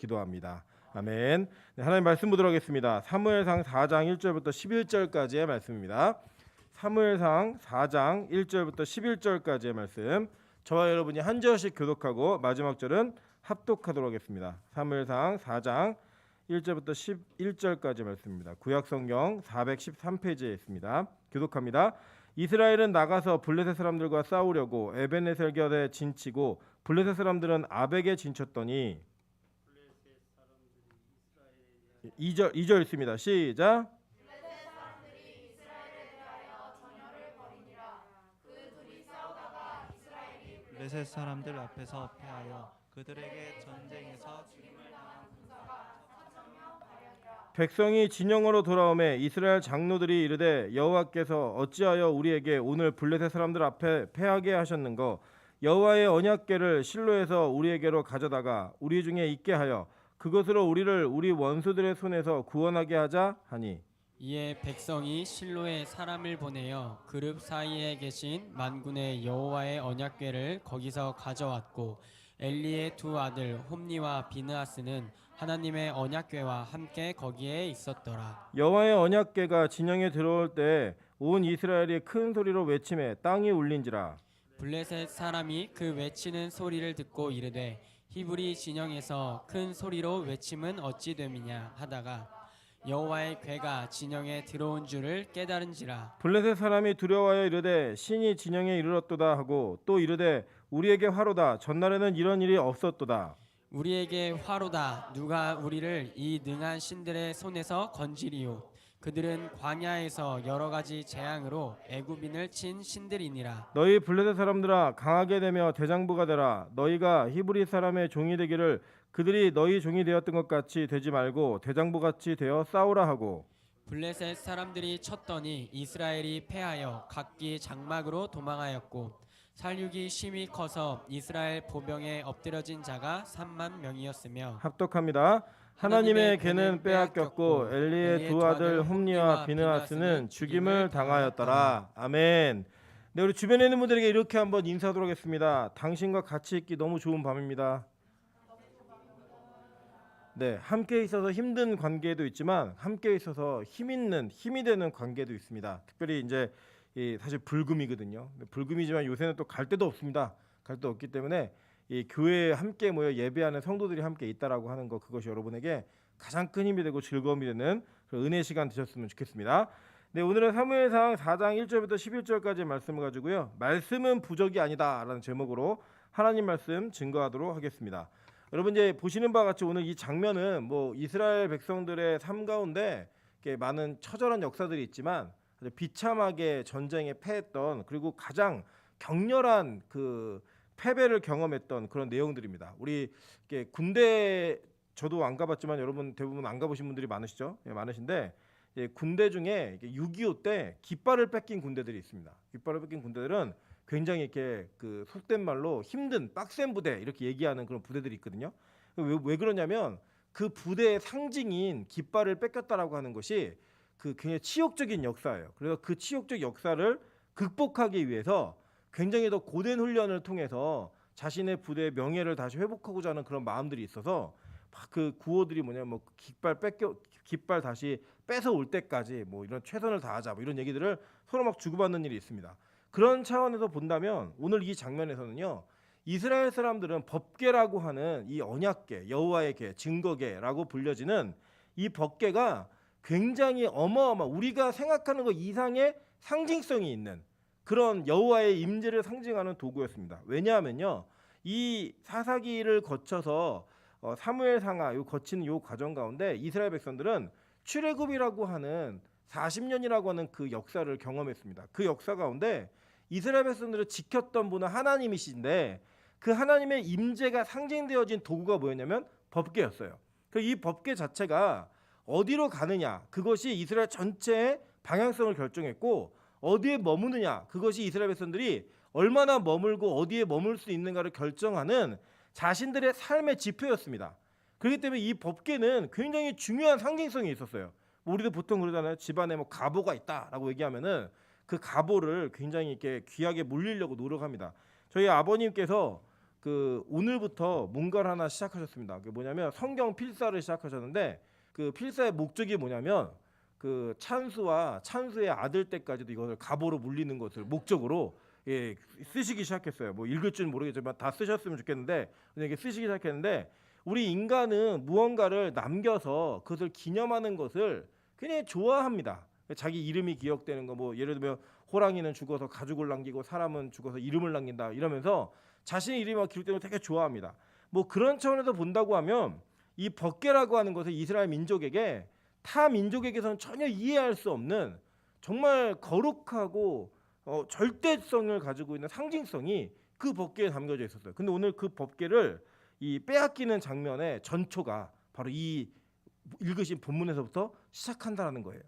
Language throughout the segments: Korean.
기도합니다. 아멘. 네, 하나님 말씀 보도록 하겠습니다. 사무엘상 4장 1절부터 11절까지의 말씀입니다. 사무엘상 4장 1절부터 11절까지의 말씀. 저와 여러분이 한 절씩 교독하고 마지막 절은 합독하도록 하겠습니다. 사무엘상 4장 1절부터 11절까지 말씀입니다. 구약성경 413페이지에 있습니다. 교독합니다. 이스라엘은 나가서 블레셋 사람들과 싸우려고 에벤에셀 곁에 진치고 블레셋 사람들은 아벡에 진쳤더니 2절 있습니다. 시작. 블레셋 사람들 앞에서 패하여 그들에게 전쟁에서 죽임을 당한 군사가 4,000명 가량이라. 백성이 진영으로 돌아오매 이스라엘 장로들이 이르되 여호와께서 어찌하여 우리에게 오늘 블레셋 사람들 앞에 패하게 하셨는고 여호와의 언약궤를 실로에서 우리에게로 가져다가 우리 중에 있게 하여 그것으로 우리를 우리 원수들의 손에서 구원하게 하자 하니 이에 백성이 실로에 사람을 보내어 그룹 사이에 계신 만군의 여호와의 언약궤를 거기서 가져왔고 엘리의 두 아들 홈니와 비느하스는 하나님의 언약궤와 함께 거기에 있었더라. 여호와의 언약궤가 진영에 들어올 때 온 이스라엘이 큰 소리로 외치매 땅이 울린지라. 블레셋 사람이 그 외치는 소리를 듣고 이르되 히브리 진영에서 큰 소리로 외침은 어찌 됨이냐 하다가 여호와의 궤가 진영에 들어온 줄을 깨달은지라. 블레셋 사람이 두려워하여 이르되 신이 진영에 이르렀도다 하고 또 이르되 우리에게 화로다 전날에는 이런 일이 없었도다. 우리에게 화로다 누가 우리를 이 능한 신들의 손에서 건지리요. 그들은 광야에서 여러 가지 재앙으로 애굽인을 친 신들이니라. 너희 블레셋 사람들아 강하게 되며 대장부가 되라. 너희가 히브리 사람의 종이 되기를 그들이 너희 종이 되었던 것 같이 되지 말고 대장부 같이 되어 싸우라 하고. 블레셋 사람들이 쳤더니 이스라엘이 패하여 각기 장막으로 도망하였고 살육이 심히 커서 이스라엘 보병에 엎드려진 자가 3만 명이었으며. 합독합니다. 하나님의 궤는 빼앗겼고 엘리의 두 아들 홈니와 비느하스는 죽임을 당하였더라. 아멘. 네, 우리 주변에 있는 분들에게 이렇게 한번 인사하도록 하겠습니다. 당신과 같이 있기 너무 좋은 밤입니다. 네, 함께 있어서 힘든 관계도 있지만 함께 있어서 힘이 되는 관계도 있습니다. 특별히 이제 사실 불금이거든요. 불금이지만 요새는 또 갈 데도 없습니다. 갈 데도 없기 때문에 이 교회에 함께 모여 예배하는 성도들이 함께 있다라고 하는 거, 그것이 여러분에게 가장 큰 힘이 되고 즐거움이 되는 그런 은혜 시간 되셨으면 좋겠습니다. 네, 오늘은 사무엘상 4장 1절부터 11절까지 말씀을 가지고요. 말씀은 부적이 아니다라는 제목으로 하나님 말씀 증거하도록 하겠습니다. 여러분 이제 보시는 바와 같이 오늘 이 장면은 뭐 이스라엘 백성들의 삶 가운데 많은 처절한 역사들이 있지만 아주 비참하게 전쟁에 패했던, 그리고 가장 격렬한 그 패배를 경험했던 그런 내용들입니다. 우리 군대, 저도 안 가봤지만 여러분 대부분 안 가보신 분들이 많으시죠? 네, 많으신데 군대 중에 6.25 때 깃발을 뺏긴 군대들이 있습니다. 깃발을 뺏긴 군대들은 굉장히 이렇게 그 속된 말로 힘든 빡센 부대 이렇게 얘기하는 그런 부대들이 있거든요. 왜 그러냐면 그 부대의 상징인 깃발을 뺏겼다라고 하는 것이 그 굉장히 치욕적인 역사예요. 그래서 그 치욕적 역사를 극복하기 위해서 굉장히 더 고된 훈련을 통해서 자신의 부대의 명예를 다시 회복하고자 하는 그런 마음들이 있어서 막 그 구호들이 뭐냐면 뭐 깃발 다시 뺏어 올 때까지 뭐 이런 최선을 다하자 뭐 이런 얘기들을 서로 막 주고받는 일이 있습니다. 그런 차원에서 본다면 오늘 이 장면에서는요, 이스라엘 사람들은 법궤라고 하는 이 언약궤, 여호와의 궤, 증거궤라고 불려지는 이 법궤가 굉장히 우리가 생각하는 것 이상의 상징성이 있는 그런 여호와의 임재를 상징하는 도구였습니다. 왜냐하면요, 이 사사기를 거쳐서 사무엘상하 거치는 요 과정 가운데 이스라엘 백성들은 출애굽이라고 하는 40년이라고 하는 그 역사를 경험했습니다. 그 역사 가운데 이스라엘 백성들을 지켰던 분은 하나님이신데 그 하나님의 임재가 상징되어진 도구가 뭐였냐면 법궤였어요. 이 법궤 자체가 어디로 가느냐, 그것이 이스라엘 전체의 방향성을 결정했고 어디에 머무느냐, 그것이 이스라엘 백성들이 얼마나 머물고 어디에 머물 수 있는가를 결정하는 자신들의 삶의 지표였습니다. 그렇기 때문에 이 법궤는 굉장히 중요한 상징성이 있었어요. 우리도 보통 그러잖아요. 집안에 뭐 가보가 있다라고 얘기하면은 그 가보를 굉장히 이렇게 귀하게 물리려고 노력합니다. 저희 아버님께서 그 오늘부터 뭔가를 하나 시작하셨습니다. 그게 뭐냐면 성경 필사를 시작하셨는데 그 필사의 목적이 뭐냐면 그 찬수와 찬수의 아들 때까지도 이것을 갑오로 물리는 것을 목적으로 쓰시기 시작했어요. 뭐 읽을 줄은 모르겠지만 다 쓰셨으면 좋겠는데 이게 쓰시기 시작했는데 우리 인간은 무언가를 남겨서 그것을 기념하는 것을 굉장히 좋아합니다. 자기 이름이 기억되는 거 뭐 예를 들면 호랑이는 죽어서 가죽을 남기고 사람은 죽어서 이름을 남긴다 이러면서 자신의 이름이 기록되는 걸 되게 좋아합니다. 뭐 그런 차원에서 본다고 하면 이 법궤라고 하는 것은 이스라엘 민족에게 타 민족에게서는 전혀 이해할 수 없는 정말 거룩하고 절대성을 가지고 있는 상징성이 그 법궤에 담겨져 있었어요. 근데 오늘 그 법궤를 이 빼앗기는 장면의 전초가 바로 이 읽으신 본문에서부터 시작한다라는 거예요.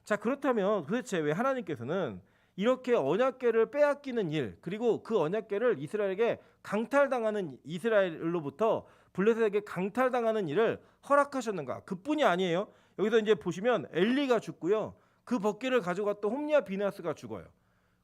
자, 그렇다면 도대체 왜 하나님께서는 이렇게 언약궤를 빼앗기는 일, 그리고 그 언약궤를 이스라엘에게 강탈당하는 이스라엘로부터 블레셋에게 강탈당하는 일을 허락하셨는가? 그뿐이 아니에요. 여기서 이제 보시면 엘리가 죽고요. 그 법궤를 가져갔던 홈리와 비느하스가 죽어요.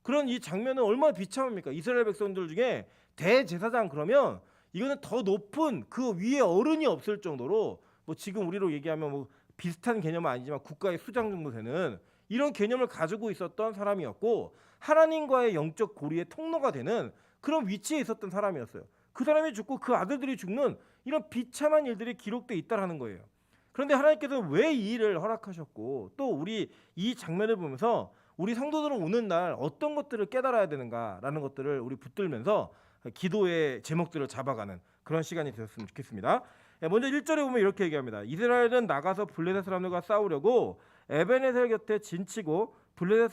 그런 이 장면은 얼마나 비참합니까? 이스라엘 백성들 중에 대제사장 그러면 이거는 더 높은 그 위에 어른이 없을 정도로 뭐 지금 우리로 얘기하면 뭐 비슷한 개념은 아니지만 국가의 수장 정도 되는 이런 개념을 가지고 있었던 사람이었고 하나님과의 영적 고리의 통로가 되는 그런 위치에 있었던 사람이었어요. 그 사람이 죽고 그 아들들이 죽는 이런 비참한 일들이 기록되어 있다라는 거예요. 그런데 하나님께서는 왜 이 일을 허락하셨고 또 우리 이 장면을 보면서 우리 성도들은 오는 날 어떤 것들을 깨달아야 되는가라는 것들을 우리 붙들면서 기도의 제목들을 잡아가는 그런 시간이 되었으면 좋겠습니다. 먼저 1절에 보면 이렇게 얘기합니다. 이스라엘은 나가서 블레셋 사람들과 싸우려고 에베네셀 곁에 진치고 블레셋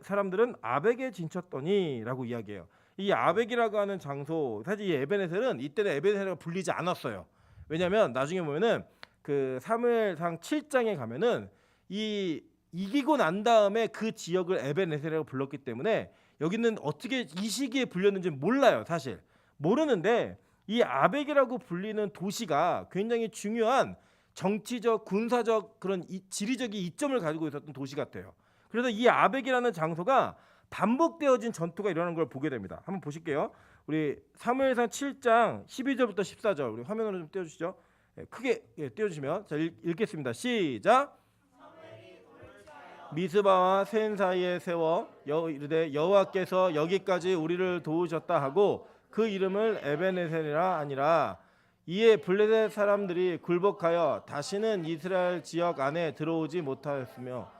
사람들은 아벡에 진쳤더니라고 이야기해요. 이 아벡이라고 하는 장소, 사실 이 에베네셀은 이때는 에베네셀과 불리지 않았어요. 왜냐하면 나중에 보면은 그 사무엘상 7장에 가면은 이기고 난 다음에 그 지역을 에베네셀이라고 불렀기 때문에 여기는 어떻게 이 시기에 불렸는지 몰라요. 사실 모르는데 이 아벡이라고 불리는 도시가 굉장히 중요한 정치적, 군사적 그런 지리적인 이점을 가지고 있었던 도시 같아요. 그래서 이 아벡이라는 장소가 반복되어진 전투가 일어나는 걸 보게 됩니다. 한번 보실게요. 우리 사무엘상 7장 12절부터 14절 우리 화면으로 좀 띄워주시죠. 크게 띄워주시면 자 읽겠습니다. 시작. 미스바와 센 사이에 세워 이르되 여호와께서 여기까지 우리를 도우셨다 하고 그 이름을 에베네셀이라 아니라 이에 블레셋 사람들이 굴복하여 다시는 이스라엘 지역 안에 들어오지 못하였으며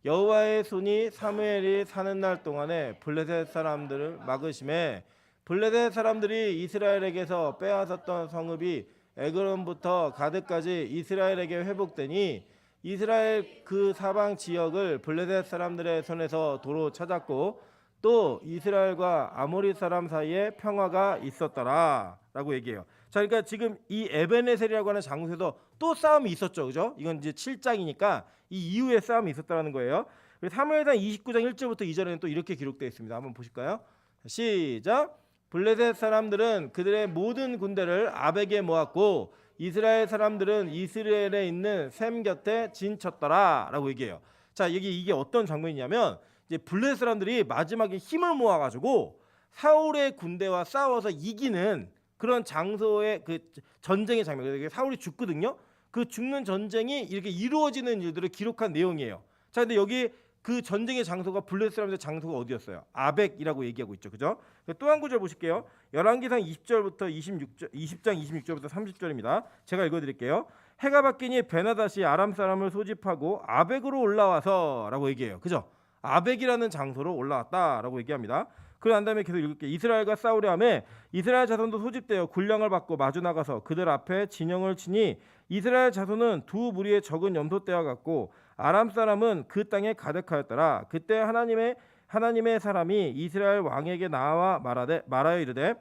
여호와의 손이 사무엘이 사는 날 동안에 블레셋 사람들을 막으심에 블레셋 사람들이 이스라엘에게서 빼앗았던 성읍이 에그론부터 가드까지 이스라엘에게 회복되니 이스라엘 그 사방 지역을 블레셋 사람들의 손에서 도로 찾았고 또 이스라엘과 아모리 사람 사이에 평화가 있었더라 라고 얘기해요. 자, 그러니까 지금 이 에베네셀이라고 하는 장소에서 또 싸움이 있었죠, 그죠? 이건 이제 7장이니까 이 이후에 싸움이 있었다는 거예요. 사무엘상 29장 1절부터 2절에는 또 이렇게 기록되어 있습니다. 한번 보실까요? 시작. 블레셋 사람들은 그들의 모든 군대를 아벡에 모았고 이스라엘 사람들은 이스라엘에 있는 셈 곁에 진쳤더라 라고 얘기해요. 자, 이게 어떤 장면이냐면 이제 블레셋 사람들이 마지막에 힘을 모아가지고 사울의 군대와 싸워서 이기는 그런 장소의 그 전쟁의 장면, 사울이 죽거든요. 그 죽는 전쟁이 이렇게 이루어지는 일들을 기록한 내용이에요. 자, 근데 여기 그 전쟁의 장소가 블레셋 사람들의 장소가 어디였어요? 아벡이라고 얘기하고 있죠, 그죠? 또 한 구절 보실게요. 열왕기상 20장 26절부터 30절입니다. 제가 읽어드릴게요. 해가 바뀌니 베나닷이 아람 사람을 소집하고 아벡으로 올라와서라고 얘기해요, 그죠? 아벡이라는 장소로 올라왔다라고 얘기합니다. 그런 다음에 계속 읽을게요. 이스라엘과 싸우려 하매 이스라엘 자손도 소집되어 군량을 받고 마주 나가서 그들 앞에 진영을 치니 이스라엘 자손은 두 무리의 적은 염소떼와 같고 아람 사람은 그 땅에 가득하였더라. 그때 하나님의 사람이 이스라엘 왕에게 나와 말하여 이르되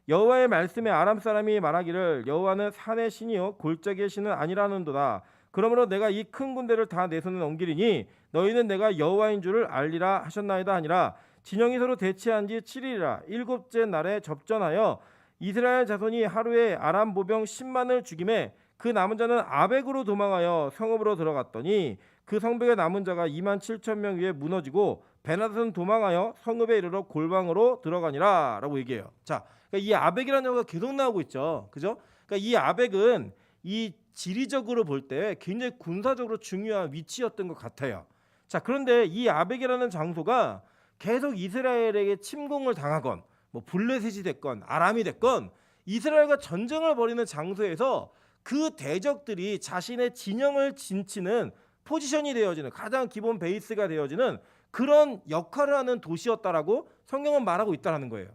여호와의 말씀에 아람 사람이 말하기를 여호와는 산의 신이요 골짜기의 신은 아니라는도다. 그러므로 내가 이 큰 군대를 다 내 손에 넘기리니 너희는 내가 여호와인 줄을 알리라 하셨나이다 하니라. 진영이 서로 대치한 지 7일이라. 일곱째 날에 접전하여 이스라엘 자손이 하루에 아람 보병 10만을 죽임에 그 남은 자는 아벡으로 도망하여 성읍으로 들어갔더니 그 성벽에 남은 자가 2만 7천 명 위에 무너지고 베나닷은 도망하여 성읍에 이르러 골방으로 들어가니라 라고 얘기해요. 자, 그러니까 이 아벡이라는 영화가 계속 나오고 있죠. 그죠? 그러니까 이 아벡은 이 지리적으로 볼 때 굉장히 군사적으로 중요한 위치였던 것 같아요. 자, 그런데 이 아벡이라는 장소가 계속 이스라엘에게 침공을 당하건 뭐 블레셋이 됐건 아람이 됐건 이스라엘과 전쟁을 벌이는 장소에서 그 대적들이 자신의 진영을 진치는 포지션이 되어지는 가장 기본 베이스가 되어지는 그런 역할을 하는 도시였다라고 성경은 말하고 있다는 거예요.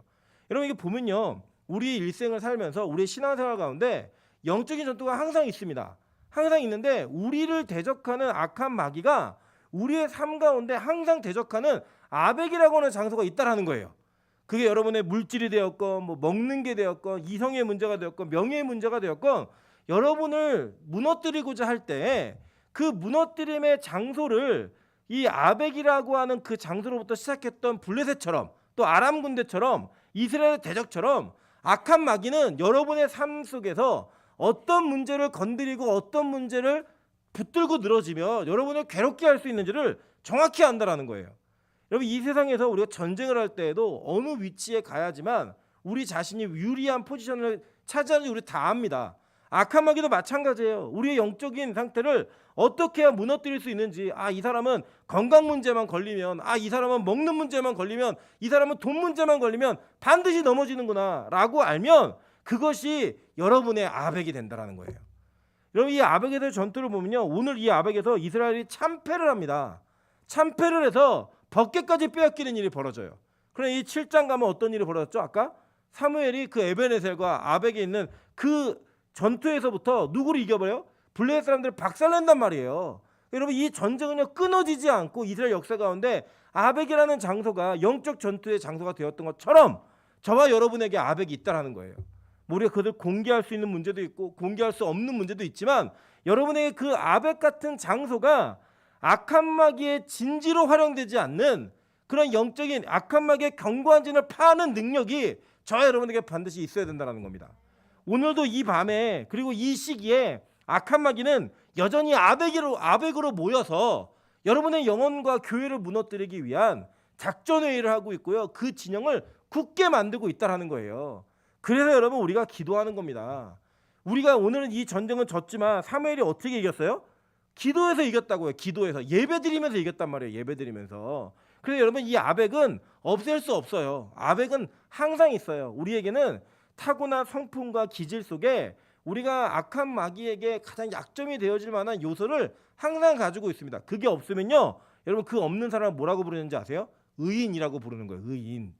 여러분 이게 보면요, 우리 일생을 살면서 우리의 신앙생활 가운데 영적인 전투가 항상 있습니다. 항상 있는데 우리를 대적하는 악한 마귀가 우리의 삶 가운데 항상 대적하는 아벡이라고 하는 장소가 있다라는 거예요. 그게 여러분의 물질이 되었건 뭐 먹는 게 되었건 이성의 문제가 되었건 명예의 문제가 되었건 여러분을 무너뜨리고자 할 때 그 무너뜨림의 장소를 이 아벡이라고 하는 그 장소로부터 시작했던 블레셋처럼 또 아람 군대처럼 이스라엘 대적처럼 악한 마귀는 여러분의 삶 속에서 어떤 문제를 건드리고 어떤 문제를 붙들고 늘어지며 여러분을 괴롭게 할 수 있는지를 정확히 안다라는 거예요. 여러분 이 세상에서 우리가 전쟁을 할 때에도 어느 위치에 가야지만 우리 자신이 유리한 포지션을 차지하는지 우리 다 압니다. 악한 마귀도 마찬가지예요. 우리의 영적인 상태를 어떻게 해야 무너뜨릴 수 있는지, 아, 이 사람은 건강 문제만 걸리면, 아, 이 사람은 먹는 문제만 걸리면, 이 사람은 돈 문제만 걸리면 반드시 넘어지는구나 라고 알면 그것이 여러분의 아벡이 된다라는 거예요. 여러분 이 아벡에 대한 전투를 보면요, 오늘 이 아벡에서 이스라엘이 참패를 합니다. 참패를 해서 벗개까지 빼앗기는 일이 벌어져요. 그럼 이 7장 가면 어떤 일이 벌어졌죠? 아까 사무엘이 그 에벤에셀과 아벡에 있는 그 전투에서부터 누구를 이겨버려요? 블레셋 사람들을 박살낸단 말이에요. 여러분 이 전쟁은요 끊어지지 않고 이스라엘 역사 가운데 아벡이라는 장소가 영적 전투의 장소가 되었던 것처럼 저와 여러분에게 아벡이 있다라는 거예요. 뭐 우리가 그들 공개할 수 있는 문제도 있고 공개할 수 없는 문제도 있지만 여러분에게 그 아벡 같은 장소가 악한 마귀의 진지로 활용되지 않는 그런 영적인 악한 마귀의 견고한 진을 파는 능력이 저와 여러분에게 반드시 있어야 된다는 겁니다. 오늘도 이 밤에 그리고 이 시기에 악한 마귀는 여전히 아벡으로 모여서 여러분의 영혼과 교회를 무너뜨리기 위한 작전회의를 하고 있고요. 그 진영을 굳게 만들고 있다는 거예요. 그래서 여러분 우리가 기도하는 겁니다. 우리가 오늘은 이 전쟁은 졌지만 사무엘이 어떻게 이겼어요? 기도해서 이겼다고요. 기도해서 예배드리면서 이겼단 말이에요. 예배드리면서. 그래서 여러분 이 아벡은 없앨 수 없어요. 아벡은 항상 있어요. 우리에게는 타고난 성품과 기질 속에 우리가 악한 마귀에게 가장 약점이 되어질 만한 요소를 항상 가지고 있습니다. 그게 없으면요, 여러분 그 없는 사람을 뭐라고 부르는지 아세요? 의인이라고 부르는 거예요. 의인.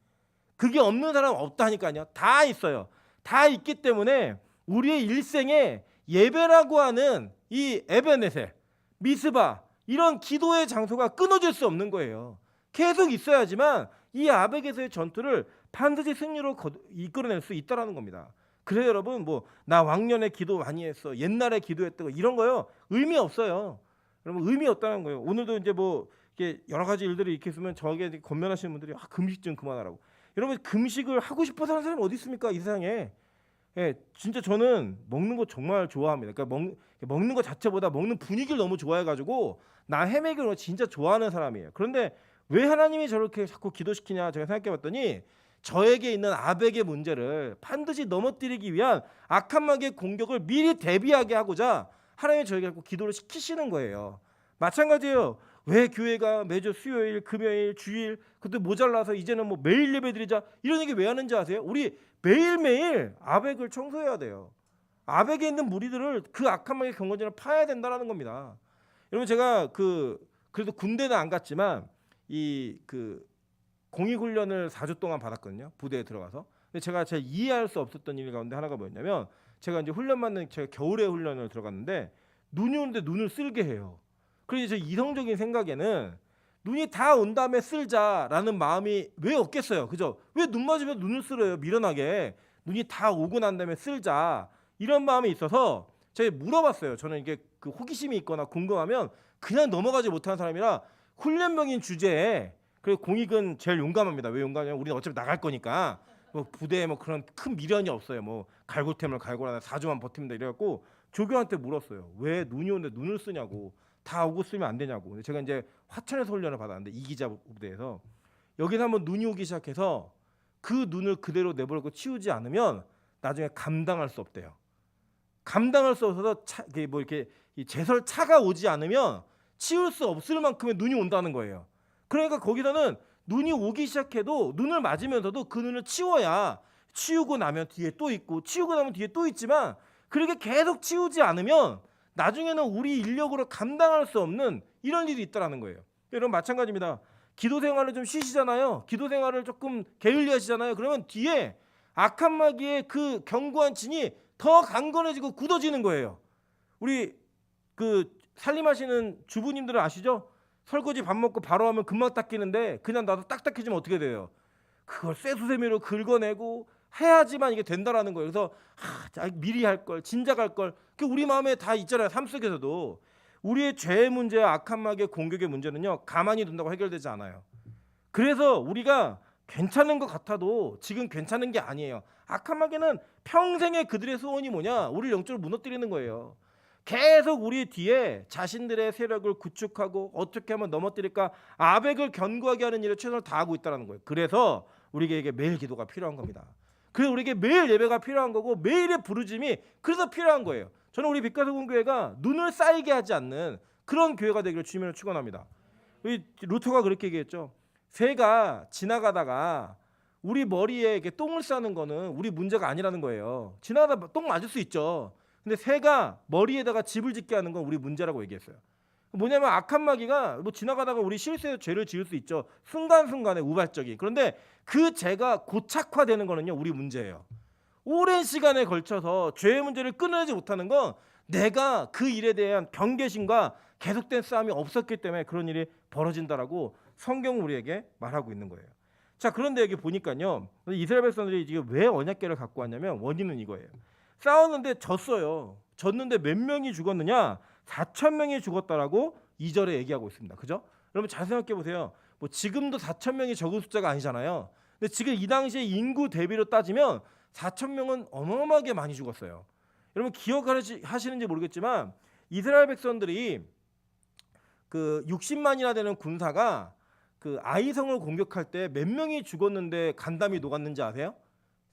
그게 없는 사람 없다니까요. 다 있어요. 다 있기 때문에 우리의 일생에 예배라고 하는 이 에베네셀, 미스바 이런 기도의 장소가 끊어질 수 없는 거예요. 계속 있어야지만 이 아벡에서의 전투를 반드시 승리로 이끌어낼 수 있다라는 겁니다. 그래서 여러분 뭐 나 왕년에 기도 많이 했어, 옛날에 기도했다고 이런 거요 의미 없어요. 여러분 의미 없다는 거예요. 오늘도 이제 뭐 이렇게 여러 가지 일들이 이렇게 있으면 저에게 권면하시는 분들이 금식 좀 그만하라고. 여러분 금식을 하고 싶어서 하는 사람이 어디 있습니까 이 세상에? 예, 진짜 저는 먹는 거 정말 좋아합니다. 그러니까 먹는 거 자체보다 먹는 분위기를 너무 좋아해가지고 나 헤매기를 거 진짜 좋아하는 사람이에요. 그런데 왜 하나님이 저렇게 자꾸 기도시키냐 제가 생각해봤더니 저에게 있는 아벡의 문제를 반드시 넘어뜨리기 위한 악한 마귀의 공격을 미리 대비하게 하고자 하나님이 저에게 자꾸 기도를 시키시는 거예요. 마찬가지예요. 왜 교회가 매주 수요일, 금요일, 주일 그것도 모자라서 이제는 뭐 매일 예배드리자 이런 얘기 왜 하는지 아세요? 우리 매일매일 아벡을 청소해야 돼요. 아벡에 있는 무리들을 그 악한 마귀의 경건진을 파야 된다는 겁니다. 여러분 제가 그래도 군대는 안 갔지만 이 공익훈련을 4주 동안 받았거든요. 부대에 들어가서. 근데 제가 이해할 수 없었던 일 가운데 하나가 뭐였냐면 제가 이제 훈련 받는 제가 겨울에 훈련을 들어갔는데 눈이 오는데 눈을 쓸게 해요. 그래서 제 이성적인 생각에는 눈이 다 온 다음에 쓸자라는 마음이 왜 없겠어요. 그죠? 왜 눈 맞으면 눈을 쓸어요. 미련하게. 눈이 다 오고 난 다음에 쓸자. 이런 마음이 있어서 제가 물어봤어요. 저는 이게 호기심이 있거나 궁금하면 그냥 넘어가지 못하는 사람이라 훈련병인 주제에 그리고 공익은 제일 용감합니다. 왜 용감하냐면 우리는 어차피 나갈 거니까 뭐 부대에 뭐 그런 큰 미련이 없어요. 뭐 갈고템을 갈고라 4주만 버팁니다. 이래갖고 조교한테 물었어요. 왜 눈이 오는데 눈을 쓰냐고. 다 오고 쓰면 안 되냐고. 근데 제가 이제 화천에서 훈련을 받았는데 이기자 부대에서 여기서 한번 눈이 오기 시작해서 그 눈을 그대로 내버리고 치우지 않으면 나중에 감당할 수 없대요. 감당할 수 없어서 이렇게 제설 차가 오지 않으면 치울 수 없을 만큼의 눈이 온다는 거예요. 그러니까 거기서는 눈이 오기 시작해도 눈을 맞으면서도 그 눈을 치워야 치우고 나면 뒤에 또 있고 치우고 나면 뒤에 또 있지만 그렇게 계속 치우지 않으면 나중에는 우리 인력으로 감당할 수 없는 이런 일이 있다라는 거예요. 여러분 마찬가지입니다. 기도 생활을 좀 쉬시잖아요. 기도 생활을 조금 게을리하시잖아요. 그러면 뒤에 악한 마귀의 그 견고한 진이 더 강건해지고 굳어지는 거예요. 우리 그 살림하시는 주부님들은 아시죠? 설거지 밥 먹고 바로 하면 금방 닦이는데 그냥 놔도 딱딱해지면 어떻게 돼요? 그걸 쇠수세미로 긁어내고 해야지만 이게 된다라는 거예요. 그래서 미리 할 걸, 진작 할 걸. 그 우리 마음에 다 있잖아요. 삶 속에서도 우리의 죄의 문제와 악한 마귀의 공격의 문제는요, 가만히 둔다고 해결되지 않아요. 그래서 우리가 괜찮은 것 같아도 지금 괜찮은 게 아니에요. 악한 마귀는 평생의 그들의 소원이 뭐냐? 우리를 영적으로 무너뜨리는 거예요. 계속 우리 뒤에 자신들의 세력을 구축하고 어떻게 하면 넘어뜨릴까 아벡을 견고하게 하는 일에 최선을 다하고 있다는 거예요. 그래서 우리에게 매일 기도가 필요한 겁니다. 그래서 우리에게 매일 예배가 필요한 거고 매일의 부르짐이 그래서 필요한 거예요. 저는 우리 빛가서 공교회가 눈을 쌓이게 하지 않는 그런 교회가 되기를 주님으로 축원합니다. 우리 루터가 그렇게 얘기했죠. 새가 지나가다가 우리 머리에 이렇게 똥을 싸는 거는 우리 문제가 아니라는 거예요. 지나가다 똥 맞을 수 있죠. 근데 새가 머리에다가 집을 짓게 하는 건 우리 문제라고 얘기했어요. 뭐냐면 악한 마귀가 뭐 지나가다가 우리 실수해서 죄를 지을 수 있죠. 순간순간에 우발적인. 그런데 그 죄가 고착화되는 거는요, 우리 문제예요. 오랜 시간에 걸쳐서 죄의 문제를 끊어내지 못하는 건 내가 그 일에 대한 경계심과 계속된 싸움이 없었기 때문에 그런 일이 벌어진다라고 성경은 우리에게 말하고 있는 거예요. 자, 그런데 여기 보니까요, 이스라엘 백성들이 지금 왜 언약궤를 갖고 왔냐면 원인은 이거예요. 싸웠는데 졌어요. 졌는데 몇 명이 죽었느냐? 4,000명이 죽었다라고 2절에 얘기하고 있습니다. 그죠? 여러분 잘 생각해 보세요. 뭐 지금도 4,000명이 적은 숫자가 아니잖아요. 근데 지금 이 당시에 인구 대비로 따지면 4,000명은 어마어마하게 많이 죽었어요. 여러분 기억하시는지 모르겠지만 이스라엘 백성들이 그 60만이나 되는 군사가 그 아이성을 공격할 때 몇 명이 죽었는데 간담이 녹았는지 아세요?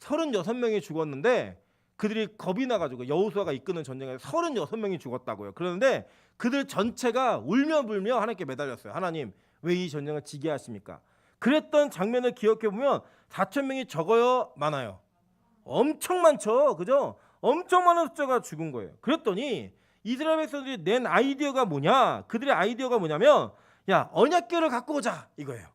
36명이 죽었는데 그들이 겁이 나가지고 여호수아가 이끄는 전쟁에서 36명이 죽었다고요. 그런데 그들 전체가 울며불며 하나님께 매달렸어요. 하나님 왜 이 전쟁을 지게 하십니까? 그랬던 장면을 기억해 보면 4,000명이 적어요, 많아요? 엄청 많죠, 그죠? 엄청 많은 숫자가 죽은 거예요. 그랬더니 이스라엘 백성들이 낸 아이디어가 뭐냐? 그들의 아이디어가 뭐냐면 야, 언약궤를 갖고 오자 이거예요.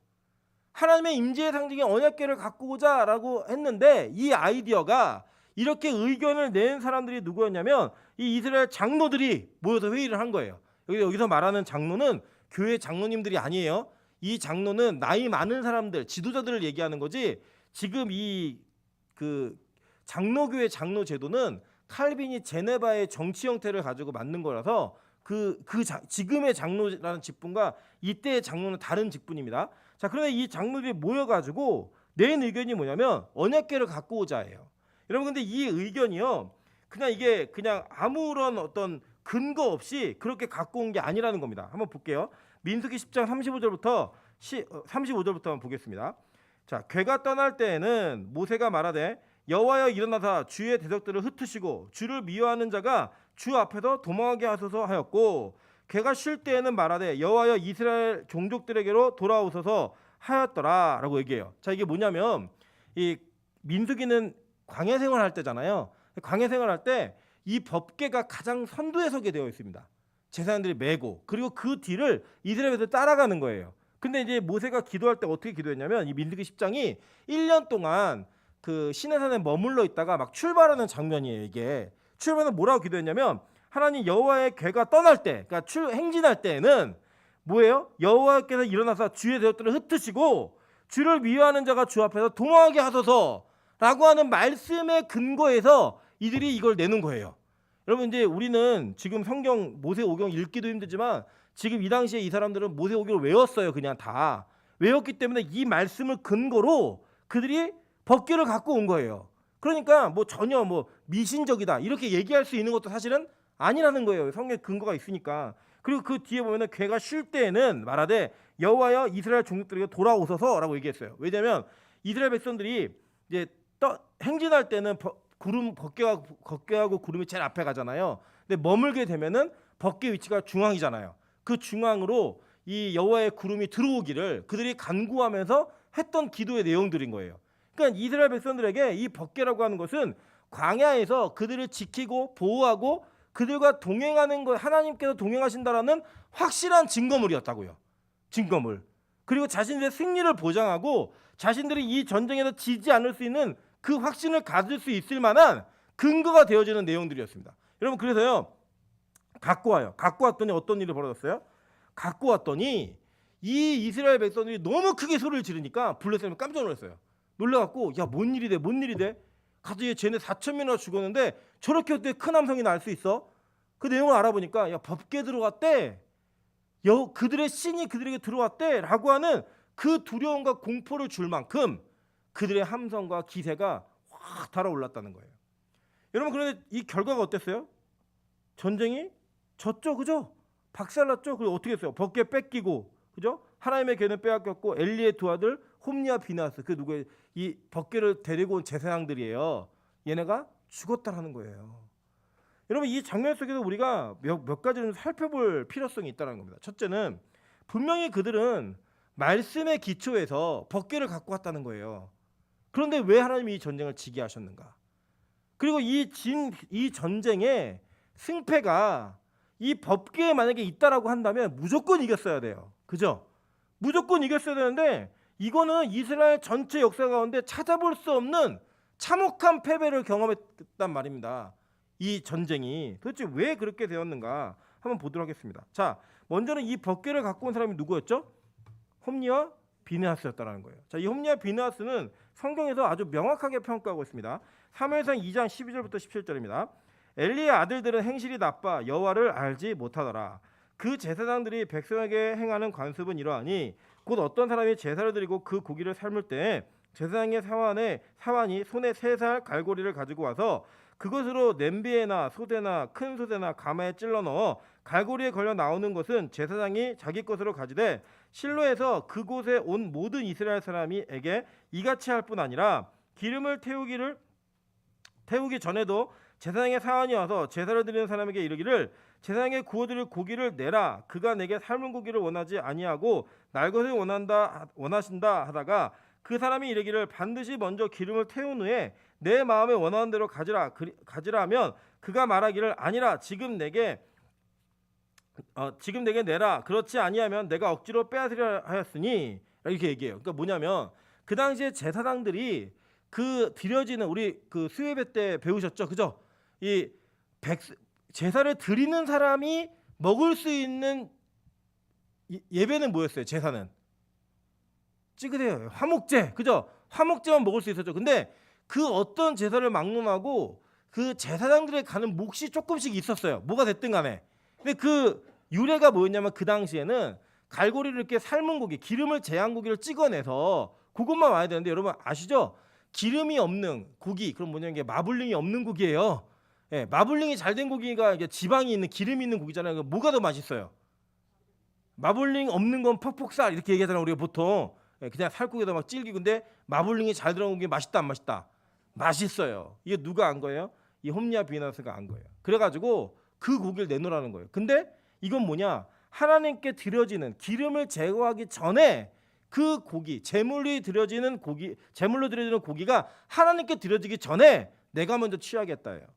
하나님의 임재의 상징인 언약궤를 갖고 오자라고 했는데 이 아이디어가 이렇게 의견을 낸 사람들이 누구였냐면 이 이스라엘 장로들이 모여서 회의를 한 거예요. 여기서 말하는 장로는 교회 장로님들이 아니에요. 이 장로는 나이 많은 사람들, 지도자들을 얘기하는 거지. 지금 이 그 장로교회 장로 제도는 칼빈이 제네바의 정치 형태를 가지고 만든 거라서 지금의 장로라는 직분과 이때의 장로는 다른 직분입니다. 자, 그런데 이 장로들이 모여가지고 낸 의견이 뭐냐면 언약궤를 갖고 오자예요. 여러분 근데 이 의견이요, 이게 그냥 아무런 어떤 근거 없이 그렇게 갖고 온 게 아니라는 겁니다. 한번 볼게요. 민수기 10장 35절부터 35절부터 한번 보겠습니다. 자, 궤가 떠날 때에는 모세가 말하되 여호와여 일어나사 주의 대적들을 흩으시고 주를 미워하는 자가 주 앞에서 도망하게 하소서 하였고, 궤가 쉴 때에는 말하되 여호와여 이스라엘 종족들에게로 돌아오소서 하였더라라고 얘기해요. 자, 이게 뭐냐면 이 민수기는 광야 생활할 때잖아요. 광야 생활할 때 이 법궤가 가장 선두에 서게 되어 있습니다. 제사장들이 메고, 그리고 그 뒤를 이스라엘에서 따라가는 거예요. 근데 이제 모세가 기도할 때 어떻게 기도했냐면 이 민수기 10장이 1년 동안 그 시내산에 머물러 있다가 막 출발하는 장면이에요. 이게 출발은 뭐라고 기도했냐면 하나님 여호와의 궤가 떠날 때, 그러니까 행진할 때에는 뭐예요? 여호와께서 일어나서 주의 대적들을 흩으시고 주를 미워하는 자가 주 앞에서 도망하게 하소서라고 하는 말씀의 근거에서 이들이 이걸 내는 거예요. 여러분 이제 우리는 지금 성경 모세오경 읽기도 힘들지만 지금 이 당시에 이 사람들은 모세오경을 외웠어요. 그냥 다 외웠기 때문에 이 말씀을 근거로 그들이 법궤를 갖고 온 거예요. 그러니까 뭐 전혀 뭐 미신적이다 이렇게 얘기할 수 있는 것도 사실은 아니라는 거예요. 성경에 근거가 있으니까. 그리고 그 뒤에 보면은 궤가 쉴 때에는 말하되 여호와여 이스라엘 종족들에게 돌아오소서라고 얘기했어요. 왜냐하면 이스라엘 백성들이 이제 행진할 때는 구름 벗개하고 구름이 제일 앞에 가잖아요. 근데 머물게 되면은 벗개 위치가 중앙이잖아요. 그 중앙으로 이 여호와의 구름이 들어오기를 그들이 간구하면서 했던 기도의 내용들인 거예요. 그러니까 이스라엘 백성들에게 이 벗개라고 하는 것은 광야에서 그들을 지키고 보호하고 그들과 동행하는 것, 하나님께서 동행하신다라는 확실한 증거물이었다고요. 증거물. 그리고 자신들의 승리를 보장하고 자신들이 이 전쟁에서 지지 않을 수 있는 그 확신을 가질 수 있을 만한 근거가 되어지는 내용들이었습니다. 여러분, 그래서요, 갖고 와요. 갖고 왔더니 어떤 일이 벌어졌어요? 갖고 왔더니 이 이스라엘 백성들이 너무 크게 소리를 지르니까 블레셋이 깜짝 놀랐어요. 놀라갖고 야, 뭔 일이 돼? 뭔 일이 돼? 가서 쟤네 4,000명이나 죽었는데 저렇게 어떻게 큰 함성이 날 수 있어? 그 내용을 알아보니까 야, 법궤 들어왔대. 그들의 신이 그들에게 들어왔대라고 하는 그 두려움과 공포를 줄 만큼 그들의 함성과 기세가 확 달아올랐다는 거예요. 여러분, 그런데 이 결과가 어땠어요? 전쟁이 졌죠, 그죠? 박살났죠. 그리고 어떻게 했어요? 법궤 뺏기고, 그죠? 하나님의 궤는 빼앗겼고 엘리의 두 아들 홈니와 비나스, 그 누구의 이 법궤를 데리고 온 제사장들이에요. 얘네가 죽었다라는 거예요. 여러분, 이 장면 속에서 우리가 몇 가지를 살펴볼 필요성이 있다는 겁니다. 첫째는 분명히 그들은 말씀의 기초에서 법궤를 갖고 왔다는 거예요. 그런데 왜 하나님이 이 전쟁을 지게 하셨는가? 그리고 이 전쟁의 승패가 이 법궤에 만약에 있다라고 한다면 무조건 이겼어야 돼요. 그죠? 무조건 이겼어야 되는데 이거는 이스라엘 전체 역사 가운데 찾아볼 수 없는 참혹한 패배를 경험했단 말입니다. 이 전쟁이 도대체 왜 그렇게 되었는가 한번 보도록 하겠습니다. 자, 먼저는 이 법궤를 갖고 온 사람이 누구였죠? 홈니와 비느하스였다는 거예요. 자, 이 홈니와 비느하스는 성경에서 아주 명확하게 평가하고 있습니다. 사무엘상 2장 12절부터 17절입니다. 엘리의 아들들은 행실이 나빠 여호와를 알지 못하더라. 그 제사장들이 백성에게 행하는 관습은 이러하니 곧 어떤 사람이 제사를 드리고 그 고기를 삶을 때 제사장의 사환이 손에 3살 갈고리를 가지고 와서 그것으로 냄비에나 소대나 큰 소대나 가마에 찔러 넣어 갈고리에 걸려 나오는 것은 제사장이 자기 것으로 가지되 실로에서 그곳에 온 모든 이스라엘 사람이에게 이같이 할 뿐 아니라 기름을 태우기 전에도 제사장의 사환이 와서 제사를 드리는 사람에게 이르기를 제사장에 구워드릴 고기를 내라. 그가 내게 삶은 고기를 원하지 아니하고 날 것을 원하신다 하다가 그 사람이 이르기를 반드시 먼저 기름을 태운 후에 내 마음에 원하는 대로 가지라면 그가 말하기를 아니라 지금 내게 내라. 그렇지 아니하면 내가 억지로 빼앗으려 하였으니 이렇게 얘기해요. 그러니까 뭐냐면 그 당시에 제사장들이 그 드려지는 우리 그 수예배 때 배우셨죠, 그죠? 이 제사를 드리는 사람이 먹을 수 있는 예배는 뭐였어요? 제사는 찌그레요. 화목제, 그죠? 화목제만 먹을 수 있었죠. 근데 그 어떤 제사를 막론하고 그 제사장들에 가는 몫이 조금씩 있었어요. 뭐가 됐든 간에. 근데 그 유래가 뭐였냐면 그 당시에는 갈고리를 이렇게 삶은 고기, 기름을 제한 고기를 찍어내서 그것만 와야 되는데 여러분 아시죠? 기름이 없는 고기, 그럼 뭐냐면 이게 마블링이 없는 고기예요. 예, 마블링이 잘 된 고기가 이게 지방이 있는 기름이 있는 고기잖아요. 뭐가 더 맛있어요? 마블링 없는 건 퍽퍽살 이렇게 얘기하잖아요. 우리가 보통 그냥 살코기에다 막 질기고. 근데 마블링이 잘 들어간 고기 맛있다 안 맛있다? 맛있어요. 이게 누가 안 거예요? 이 홈리와 비나스가 안 거예요. 그래가지고 그 고기를 내놓으라는 거예요. 근데 이건 뭐냐? 하나님께 드려지는 기름을 제거하기 전에 그 고기, 제물로 드려지는 고기가 하나님께 드려지기 전에 내가 먼저 취하겠다예요.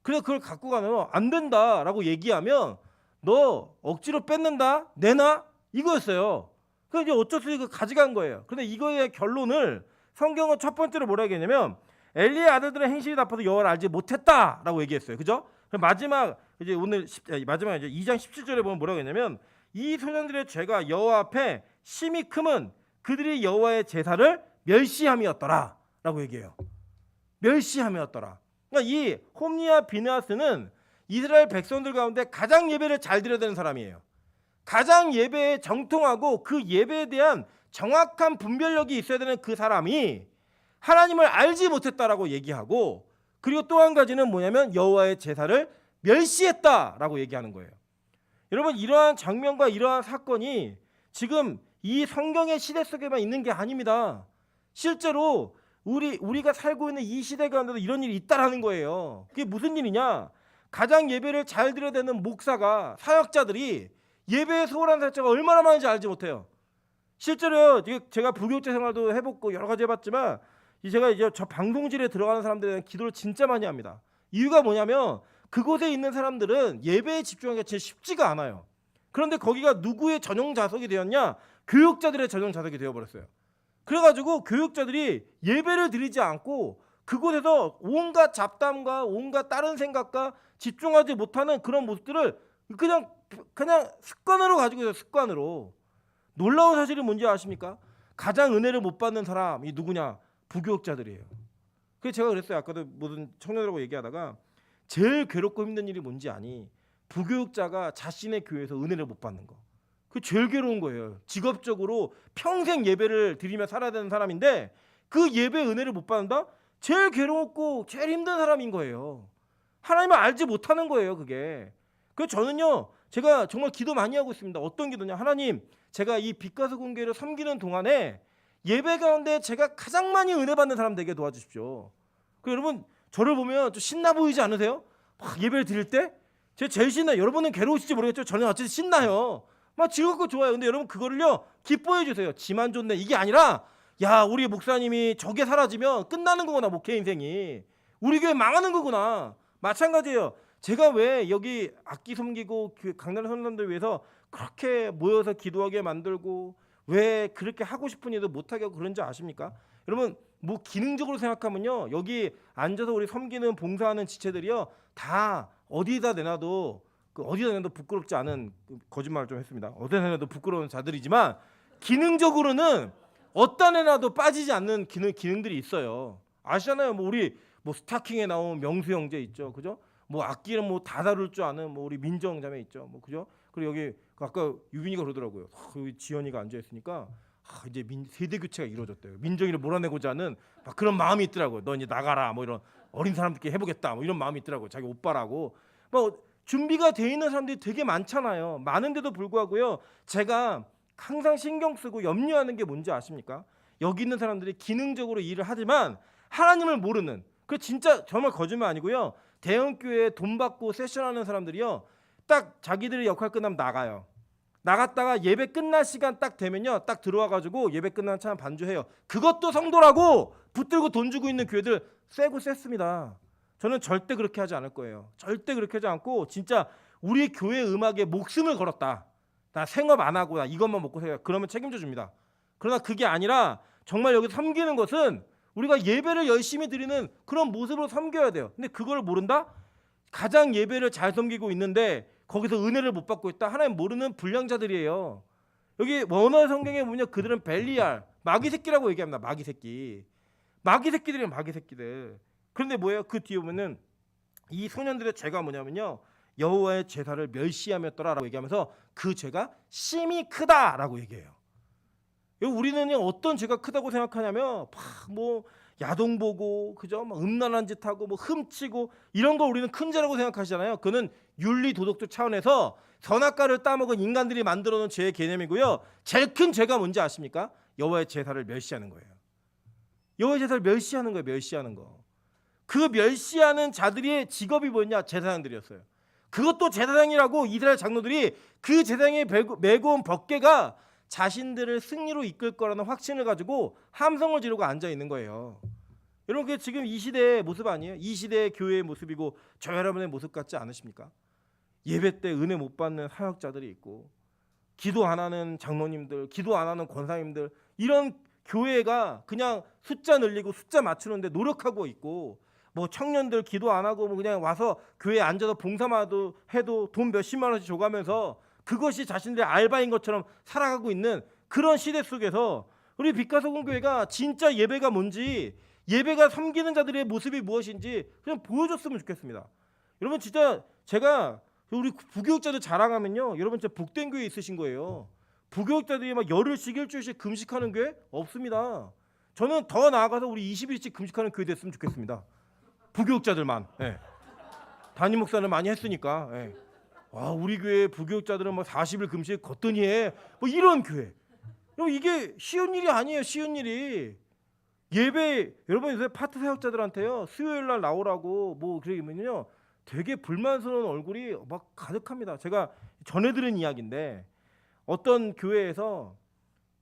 그래서 그걸 갖고 가면 안 된다라고 얘기하면 너 억지로 뺏는다? 내놔? 이거였어요. 그래서 이제 어쩔 수 없이 가져간 거예요. 그런데 이거의 결론을 성경은 첫 번째로 뭐라 얘기했냐면 엘리의 아들들의 행실이 나빠서 여호와를 알지 못했다라고 얘기했어요. 그죠? 마지막 이제 마지막 이제 2장 17절에 보면 뭐라고 했냐면 이 소년들의 죄가 여호와 앞에 심히 크면 그들이 여호와의 제사를 멸시함이었더라라고 얘기해요. 멸시함이었더라. 그러니까 이 홈리와 비느하스는 이스라엘 백성들 가운데 가장 예배를 잘 드려야 되는 사람이에요. 가장 예배에 정통하고 그 예배에 대한 정확한 분별력이 있어야 되는 그 사람이 하나님을 알지 못했다라고 얘기하고, 그리고 또 한 가지는 뭐냐면 여호와의 제사를 멸시했다라고 얘기하는 거예요. 여러분, 이러한 장면과 이러한 사건이 지금 이 성경의 시대 속에만 있는 게 아닙니다. 실제로 우리가 살고 있는 이 시대 가운데도 이런 일이 있다라는 거예요. 그게 무슨 일이냐? 가장 예배를 잘 드려야 되는 목사가, 사역자들이 예배에 소홀한 사역자가 얼마나 많은지 알지 못해요. 실제로요, 제가 부교육자 생활도 해봤고 여러 가지 해봤지만 제가 이제 저 방송실에 들어가는 사람들에 대한 기도를 진짜 많이 합니다. 이유가 뭐냐면 그곳에 있는 사람들은 예배에 집중하기가 진짜 쉽지가 않아요. 그런데 거기가 누구의 전용 좌석이 되었냐? 교육자들의 전용 좌석이 되어버렸어요. 그래가지고 교육자들이 예배를 드리지 않고 그곳에서 온갖 잡담과 온갖 다른 생각과 집중하지 못하는 그런 모습들을 그냥 습관으로 가지고 있어요. 습관으로. 놀라운 사실이 뭔지 아십니까? 가장 은혜를 못 받는 사람이 누구냐? 부교육자들이에요. 그래서 제가 그랬어요. 아까도 모든 청년들하고 얘기하다가 제일 괴롭고 힘든 일이 뭔지 아니? 부교육자가 자신의 교회에서 은혜를 못 받는 거. 그 제일 괴로운 거예요. 직업적으로 평생 예배를 드리며 살아야 되는 사람인데 그 예배의 은혜를 못 받는다? 제일 괴롭고 제일 힘든 사람인 거예요. 하나님을 알지 못하는 거예요, 그게. 그래서 저는요, 제가 정말 기도 많이 하고 있습니다. 어떤 기도냐? 하나님, 제가 이 빛가서 공교회를 섬기는 동안에 예배 가운데 제가 가장 많이 은혜 받는 사람 되게 도와주십시오. 그 여러분, 저를 보면 좀 신나 보이지 않으세요? 막 예배를 드릴 때 제가 제일 신나요. 여러분은 괴로우실지 모르겠죠. 저는 어쨌든 신나요. 막 즐겁고 좋아요. 근데 여러분 그거를요, 기뻐해 주세요. 지만 좋네 이게 아니라, 야, 우리 목사님이 저게 사라지면 끝나는 거구나, 목회 인생이. 우리 교회 망하는 거구나. 마찬가지예요. 제가 왜 여기 악기 섬기고 그 강남 선생님들 위해서 그렇게 모여서 기도하게 만들고 왜 그렇게 하고 싶은 일도 못하게 하고 그런지 아십니까? 여러분, 뭐 기능적으로 생각하면요, 여기 앉아서 우리 섬기는 봉사하는 지체들이요, 다 어디다 내놔도 부끄럽지 않은, 거짓말을 좀 했습니다. 어디다 내놔도 부끄러운 자들이지만 기능적으로는 어디다 내놔도 빠지지 않는 기능들이 있어요. 아시잖아요. 뭐 우리 뭐 스타킹에 나온 명수 형제 있죠, 그죠? 뭐 악기는 뭐 다 다룰 줄 아는 뭐 우리 민정 자매 있죠, 뭐 그죠? 그리고 여기 아까 유빈이가 그러더라고요. 여기 지연이가 앉아 있으니까 이제 세대 교체가 이루어졌대요. 민정이를 몰아내고자 하는 막 그런 마음이 있더라고요. 너 이제 나가라, 뭐 이런 어린 사람들끼리 해보겠다, 뭐 이런 마음이 있더라고요. 자기 오빠라고. 뭐 준비가 돼 있는 사람들이 되게 많잖아요. 많은데도 불구하고요, 제가 항상 신경 쓰고 염려하는 게 뭔지 아십니까? 여기 있는 사람들이 기능적으로 일을 하지만 하나님을 모르는, 그 진짜 정말 거짓말 아니고요, 대형 교회에 돈 받고 세션하는 사람들이요, 딱 자기들의 역할 끝나면 나가요. 나갔다가 예배 끝날 시간 딱 되면요, 딱 들어와가지고 예배 끝나는 차면 반주해요. 그것도 성도라고 붙들고 돈 주고 있는 교회들 세고 셌습니다. 저는 절대 그렇게 하지 않을 거예요. 절대 그렇게 하지 않고 진짜 우리 교회 음악에 목숨을 걸었다, 나 생업 안 하고 나 이것만 먹고 살아, 그러면 책임져 줍니다. 그러나 그게 아니라 정말 여기 섬기는 것은 우리가 예배를 열심히 드리는 그런 모습으로 섬겨야 돼요. 근데 그걸 모른다? 가장 예배를 잘 섬기고 있는데 거기서 은혜를 못 받고 있다? 하나님 모르는 불량자들이에요. 여기 원어 성경에 보면 그들은 벨리알, 마귀 새끼라고 얘기합니다. 마귀 새끼. 마귀 새끼들이에요, 마귀 새끼들. 그런데 뭐예요? 그 뒤에 보면은 이 소년들의 죄가 뭐냐면요, 여호와의 제사를 멸시하였더라라고 얘기하면서 그 죄가 심히 크다라고 얘기해요. 우리는 어떤 죄가 크다고 생각하냐면 뭐 야동 보고, 그죠? 막 음란한 짓 하고 뭐 훔치고 이런 거 우리는 큰 죄라고 생각하시잖아요. 그거는 윤리 도덕적 차원에서 선악과를 따먹은 인간들이 만들어 놓은 죄의 개념이고요. 제일 큰 죄가 뭔지 아십니까? 여호와의 제사를 멸시하는 거예요. 여호와의 제사를 멸시하는 거예요. 멸시하는 거. 그 멸시하는 자들의 직업이 뭐냐? 제사장들이었어요. 그것도 제사장이라고 이스라엘 장로들이 그 제사장이 메고 온 법궤가 자신들을 승리로 이끌 거라는 확신을 가지고 함성을 지르고 앉아 있는 거예요. 여러분, 그게 지금 이 시대의 모습 아니에요? 이 시대의 교회의 모습이고 저 여러분의 모습 같지 않으십니까? 예배 때 은혜 못 받는 사역자들이 있고, 기도 안 하는 장로님들, 기도 안 하는 권사님들, 이런 교회가 그냥 숫자 늘리고 숫자 맞추는데 노력하고 있고, 뭐 청년들 기도 안 하고 뭐 그냥 와서 교회에 앉아서 봉사만 해도 돈 몇십만 원씩 줘가면서 그것이 자신들의 알바인 것처럼 살아가고 있는 그런 시대 속에서 우리 빛가서 공교회가 진짜 예배가 뭔지, 예배가 섬기는 자들의 모습이 무엇인지 그냥 보여줬으면 좋겠습니다. 여러분, 진짜 제가 우리 부교육자들 자랑하면요, 여러분 진짜 복된 교회 있으신 거예요. 부교육자들이 막 열흘씩 일주일씩 금식하는 교회 없습니다. 저는 더 나아가서 우리 20일씩 금식하는 교회 됐으면 좋겠습니다. 부교육자들만. 예. 담임 목사는 많이 했으니까. 예. 와, 우리 교회 부교육자들은 뭐 40일 금식 거뜬히 해, 뭐 이런 교회. 여러분, 이게 쉬운 일이 아니에요. 쉬운 일이. 예배 여러분 요새 파트 사역자들한테요 수요일 날 나오라고 뭐 그러면요 되게 불만스러운 얼굴이 막 가득합니다. 제가 전해 들은 이야기인데 어떤 교회에서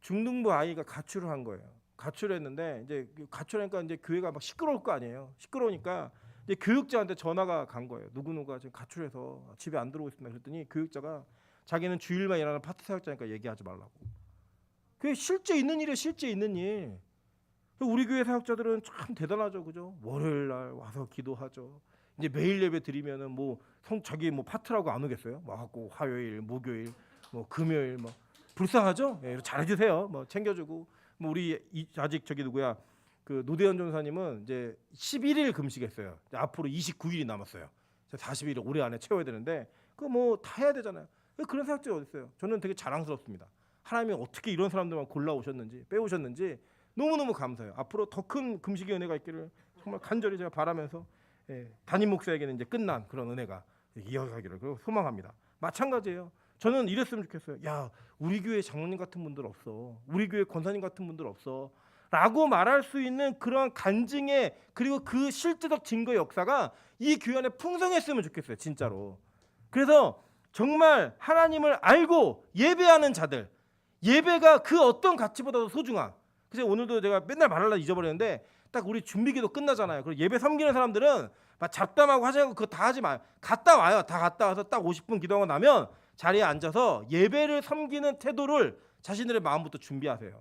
중등부 아이가 가출을 한 거예요. 가출을 했는데 이제 가출하니까 이제 교회가 막 시끄러울 거 아니에요. 시끄러우니까 이제 교육자한테 전화가 간 거예요. 누구누가 지금 가출해서 집에 안 들어오고 있습니다. 그랬더니 교육자가 자기는 주일만 일하는 파트 사역자니까 얘기하지 말라고. 그게 실제 있는 일이에요. 실제 있는 일. 우리 교회 사역자들은 참 대단하죠, 그죠? 월요일 날 와서 기도하죠. 이제 매일 예배 드리면은 뭐 자기 뭐 파트라고 안 오겠어요? 와갖고 화요일, 목요일, 뭐 금요일 뭐 불쌍하죠? 예, 잘해주세요. 뭐 챙겨주고 뭐 우리 아직 저기 누구야 그 노대현 전사님은 이제 11일 금식했어요. 이제 앞으로 29일이 남았어요. 40일을 올해 안에 채워야 되는데 그거 뭐 다 해야 되잖아요. 그런 사역자가 어디 있어요? 저는 되게 자랑스럽습니다. 하나님이 어떻게 이런 사람들만 골라 오셨는지 빼오셨는지 너무너무 감사해요. 앞으로 더 큰 금식의 은혜가 있기를 정말 간절히 제가 바라면서 담임 목사에게는 이제 끝난 그런 은혜가 이어가기를 소망합니다. 마찬가지예요. 저는 이랬으면 좋겠어요. 야, 우리 교회 장로님 같은 분들 없어. 우리 교회 권사님 같은 분들 없어. 라고 말할 수 있는 그런 간증의 그리고 그 실제적 증거의 역사가 이 교회 안에 풍성했으면 좋겠어요. 진짜로. 그래서 정말 하나님을 알고 예배하는 자들, 예배가 그 어떤 가치보다도 소중한. 그래서 오늘도 제가 맨날 말하려다 잊어버렸는데 딱 우리 준비기도 끝나잖아요. 그리고 예배 섬기는 사람들은 막 잡담하고 하자고 그거 다 하지 마요. 갔다 와요. 다 갔다 와서 딱 50분 기도하고 나면 자리에 앉아서 예배를 섬기는 태도를 자신들의 마음부터 준비하세요.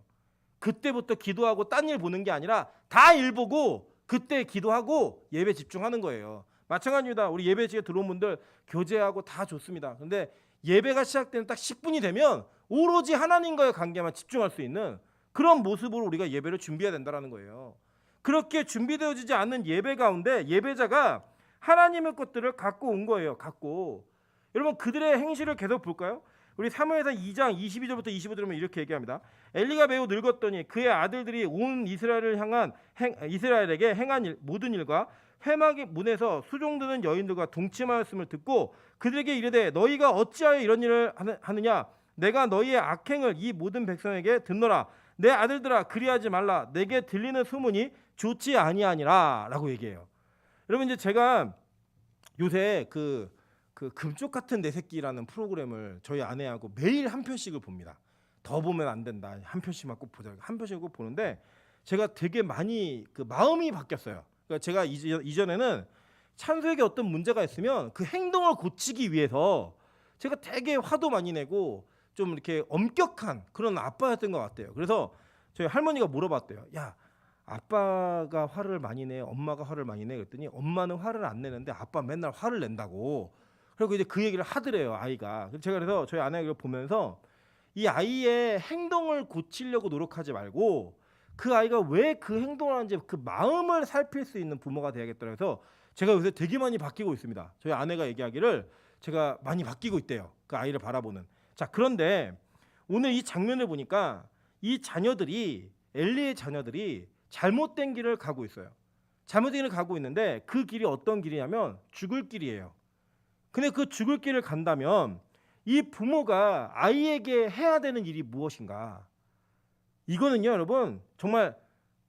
그때부터 기도하고 딴 일 보는 게 아니라 다 일 보고 그때 기도하고 예배 집중하는 거예요. 마찬가지입니다. 우리 예배지에 들어온 분들 교제하고 다 좋습니다. 근데 예배가 시작되는 딱 10분이 되면 오로지 하나님과의 관계만 집중할 수 있는 그런 모습으로 우리가 예배를 준비해야 된다는 거예요. 그렇게 준비되어지지 않는 예배 가운데 예배자가 하나님의 것들을 갖고 온 거예요. 갖고. 여러분 그들의 행실을 계속 볼까요? 우리 사무엘상 2장 22절부터 25절 보면 이렇게 얘기합니다. 엘리가 매우 늙었더니 그의 아들들이 온 이스라엘에게 행한 모든 일과 회막의 문에서 수종드는 여인들과 동침하였음을 듣고 그들에게 이르되 너희가 어찌하여 이런 일을 하느냐 내가 너희의 악행을 이 모든 백성에게 듣노라 내 아들들아 그리하지 말라 내게 들리는 소문이 좋지 아니하니라 라고 얘기해요. 여러분 이제 제가 요새 그 금쪽 같은 내 새끼라는 프로그램을 저희 아내하고 매일 한 편씩을 봅니다. 더 보면 안 된다. 한 편씩만 꼭 보자. 한 편씩 꼭 보는데 제가 되게 많이 그 마음이 바뀌었어요. 그러니까 제가 이전에는 찬수에게 어떤 문제가 있으면 그 행동을 고치기 위해서 제가 되게 화도 많이 내고 좀 이렇게 엄격한 그런 아빠였던 것 같아요. 그래서 저희 할머니가 물어봤대요. 야, 아빠가 화를 많이 내, 엄마가 화를 많이 내 그랬더니 엄마는 화를 안 내는데 아빠 맨날 화를 낸다고. 그리고 이제 그 얘기를 하더래요, 아이가. 제가 그래서 저희 아내가 보면서 이 아이의 행동을 고치려고 노력하지 말고 그 아이가 왜 그 행동을 하는지 그 마음을 살필 수 있는 부모가 돼야겠다 해서 제가 요새 되게 많이 바뀌고 있습니다. 저희 아내가 얘기하기를 제가 많이 바뀌고 있대요. 그 아이를 바라보는. 자, 그런데 오늘 이 장면을 보니까 이 자녀들이 엘리의 자녀들이 잘못된 길을 가고 있어요. 잘못된 길을 가고 있는데 그 길이 어떤 길이냐면 죽을 길이에요. 근데 그 죽을 길을 간다면 이 부모가 아이에게 해야 되는 일이 무엇인가? 이거는요, 여러분 정말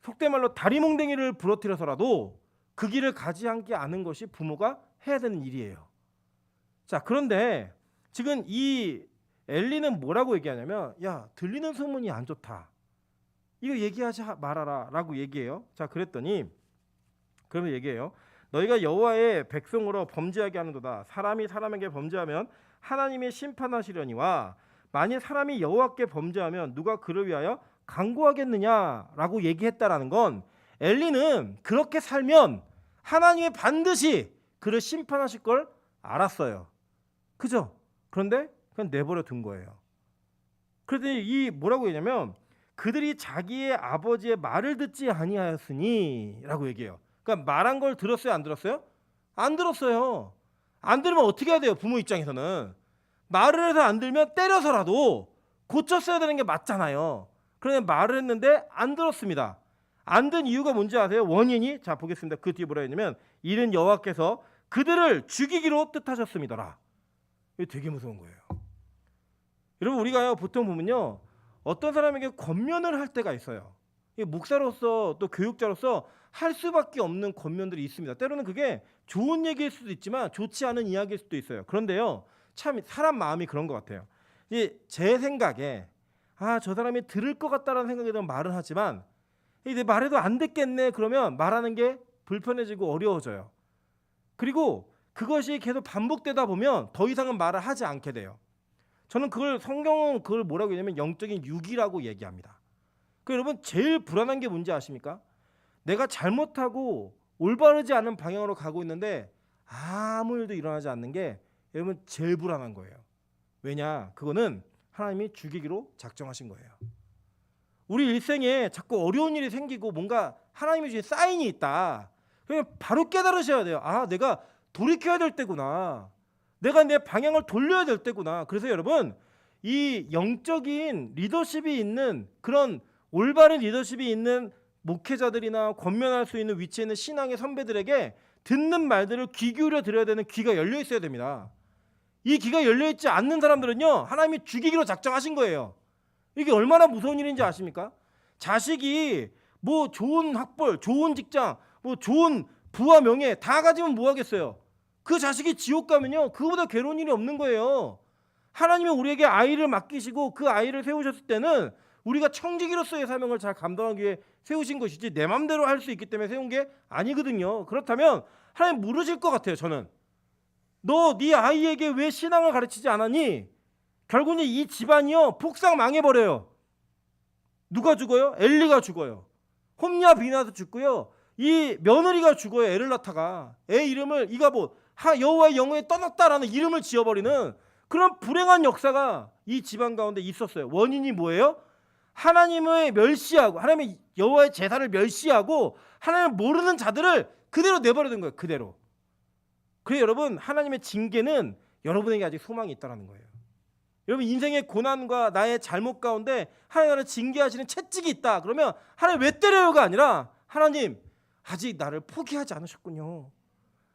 속된 말로 다리몽댕이를 부러뜨려서라도 그 길을 가지 않는 것이 부모가 해야 되는 일이에요. 자, 그런데 지금 이 엘리는 뭐라고 얘기하냐면 야, 들리는 소문이 안 좋다. 이거 얘기하지 말아라 라고 얘기해요. 자, 그랬더니 그러면 얘기해요. 너희가 여호와의 백성으로 범죄하게 하는도다. 사람이 사람에게 범죄하면 하나님이 심판하시려니와 만일 사람이 여호와께 범죄하면 누가 그를 위하여 강구하겠느냐라고 얘기했다라는 건 엘리는 그렇게 살면 하나님이 반드시 그를 심판하실 걸 알았어요. 그죠? 그런데 그냥 내버려 둔 거예요. 그랬더니 이 뭐라고 했냐면 그들이 자기의 아버지의 말을 듣지 아니하였으니라고 얘기해요. 그러니까 말한 걸 들었어요, 안 들었어요? 안 들었어요. 안 들으면 어떻게 해야 돼요? 부모 입장에서는 말을 해서 안 들면 때려서라도 고쳤어야 되는 게 맞잖아요. 그런데 말을 했는데 안 들었습니다. 안 든 이유가 뭔지 아세요? 원인이 자 보겠습니다. 그 뒤에 뭐라 했냐면 이는 여호와께서 그들을 죽이기로 뜻하셨습니다라. 이게 되게 무서운 거예요. 여러분 우리가요 보통 보면요 어떤 사람에게 권면을 할 때가 있어요. 이 목사로서 또 교육자로서 할 수밖에 없는 권면들이 있습니다. 때로는 그게 좋은 얘기일 수도 있지만 좋지 않은 이야기일 수도 있어요. 그런데요, 참 사람 마음이 그런 것 같아요. 제 생각에 저 사람이 들을 것 같다라는 생각이 들면 말을 하지만 내 말해도 안 듣겠네 그러면 말하는 게 불편해지고 어려워져요. 그리고 그것이 계속 반복되다 보면 더 이상은 말을 하지 않게 돼요. 저는 성경은 그걸 뭐라고 얘기하냐면 영적인 유기라고 얘기합니다. 여러분 제일 불안한 게 뭔지 아십니까? 내가 잘못하고 올바르지 않은 방향으로 가고 있는데 아무 일도 일어나지 않는 게 여러분 제일 불안한 거예요. 왜냐? 그거는 하나님이 죽이기로 작정하신 거예요. 우리 일생에 자꾸 어려운 일이 생기고 뭔가 하나님이 주신 사인이 있다. 그냥 바로 깨달으셔야 돼요. 내가 돌이켜야 될 때구나. 내가 내 방향을 돌려야 될 때구나. 그래서 여러분 이 영적인 리더십이 있는 그런 올바른 리더십이 있는 목회자들이나 권면할 수 있는 위치에 있는 신앙의 선배들에게 듣는 말들을 귀 기울여 들어야 되는 귀가 열려 있어야 됩니다. 이 귀가 열려 있지 않는 사람들은요 하나님이 죽이기로 작정하신 거예요. 이게 얼마나 무서운 일인지 아십니까? 자식이 뭐 좋은 학벌, 좋은 직장, 뭐 좋은 부와 명예 다 가지면 뭐 하겠어요? 그 자식이 지옥 가면요 그거보다 괴로운 일이 없는 거예요. 하나님이 우리에게 아이를 맡기시고 그 아이를 세우셨을 때는 우리가 청지기로서의 사명을 잘 감당하기 위해 세우신 것이지 내 맘대로 할 수 있기 때문에 세운 게 아니거든요. 그렇다면 하나님 물으실 것 같아요. 저는 너 네 아이에게 왜 신앙을 가르치지 않았니? 결국은 이 집안이요 폭삭 망해버려요. 누가 죽어요? 엘리가 죽어요. 홈리와 비나도 죽고요. 이 며느리가 죽어요. 에를라타가 애 이름을 이가봇 여호와의 영광에 떠났다라는 이름을 지어버리는 그런 불행한 역사가 이 집안 가운데 있었어요. 원인이 뭐예요? 하나님을 멸시하고 하나님의 여호와의 제사를 멸시하고 하나님을 모르는 자들을 그대로 내버려둔 거예요. 그대로. 그래서 여러분 하나님의 징계는 여러분에게 아직 소망이 있다는 거예요. 여러분 인생의 고난과 나의 잘못 가운데 하나님을 징계하시는 채찍이 있다. 그러면 하나님 왜 때려요가 아니라 하나님 아직 나를 포기하지 않으셨군요.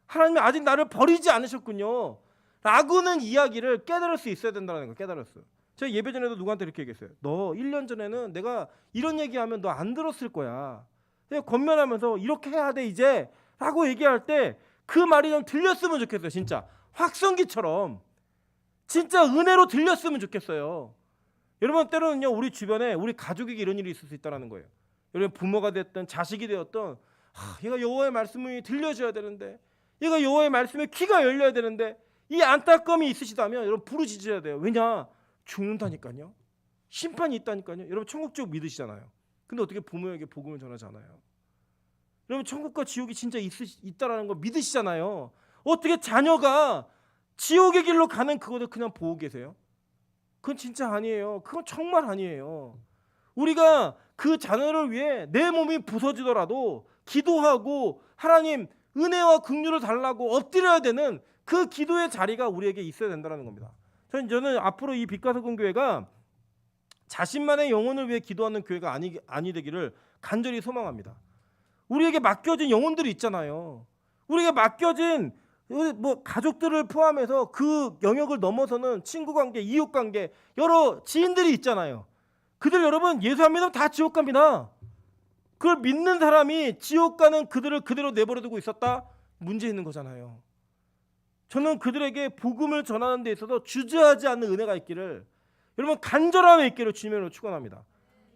하나님이 아직 나를 버리지 않으셨군요. 라고는 이야기를 깨달을 수 있어야 된다는 걸 깨달았어요. 제가 예배 전에도 누구한테 이렇게 얘기했어요. 너 1년 전에는 내가 이런 얘기하면 너 안 들었을 거야. 내가 권면하면서 이렇게 해야 돼 이제 라고 얘기할 때 그 말이 좀 들렸으면 좋겠어요. 진짜 확성기처럼 진짜 은혜로 들렸으면 좋겠어요. 여러분 때로는요 우리 주변에 우리 가족에게 이런 일이 있을 수 있다는 거예요. 여러분 부모가 됐든 자식이 되었든 얘가 여호와의 말씀이 들려줘야 되는데 얘가 여호와의 말씀에 귀가 열려야 되는데 이 안타까움이 있으시다면 여러분 부르짖어야 돼요. 왜냐? 죽는다니까요. 심판이 있다니까요. 여러분 천국 지옥 믿으시잖아요. 근데 어떻게 부모에게 복음을 전하지 않아요? 여러분 천국과 지옥이 진짜 있다라는 거 믿으시잖아요. 어떻게 자녀가 지옥의 길로 가는 그거를 그냥 보고 계세요? 그건 진짜 아니에요. 그건 정말 아니에요. 우리가 그 자녀를 위해 내 몸이 부서지더라도 기도하고 하나님 은혜와 긍휼을 달라고 엎드려야 되는 그 기도의 자리가 우리에게 있어야 된다는 겁니다. 저는 앞으로 이 빛가서금 교회가 자신만의 영혼을 위해 기도하는 교회가 아니 되기를 간절히 소망합니다. 우리에게 맡겨진 영혼들이 있잖아요. 우리에게 맡겨진 뭐 가족들을 포함해서 그 영역을 넘어서는 친구 관계, 이웃 관계, 여러 지인들이 있잖아요. 그들 여러분 예수 안 믿으면 다 지옥 갑니다. 그걸 믿는 사람이 지옥 가는 그들을 그대로 내버려두고 있었다? 문제 있는 거잖아요. 저는 그들에게 복음을 전하는 데 있어서 주저하지 않는 은혜가 있기를 여러분 간절함에 있기를 주님으로 축원합니다.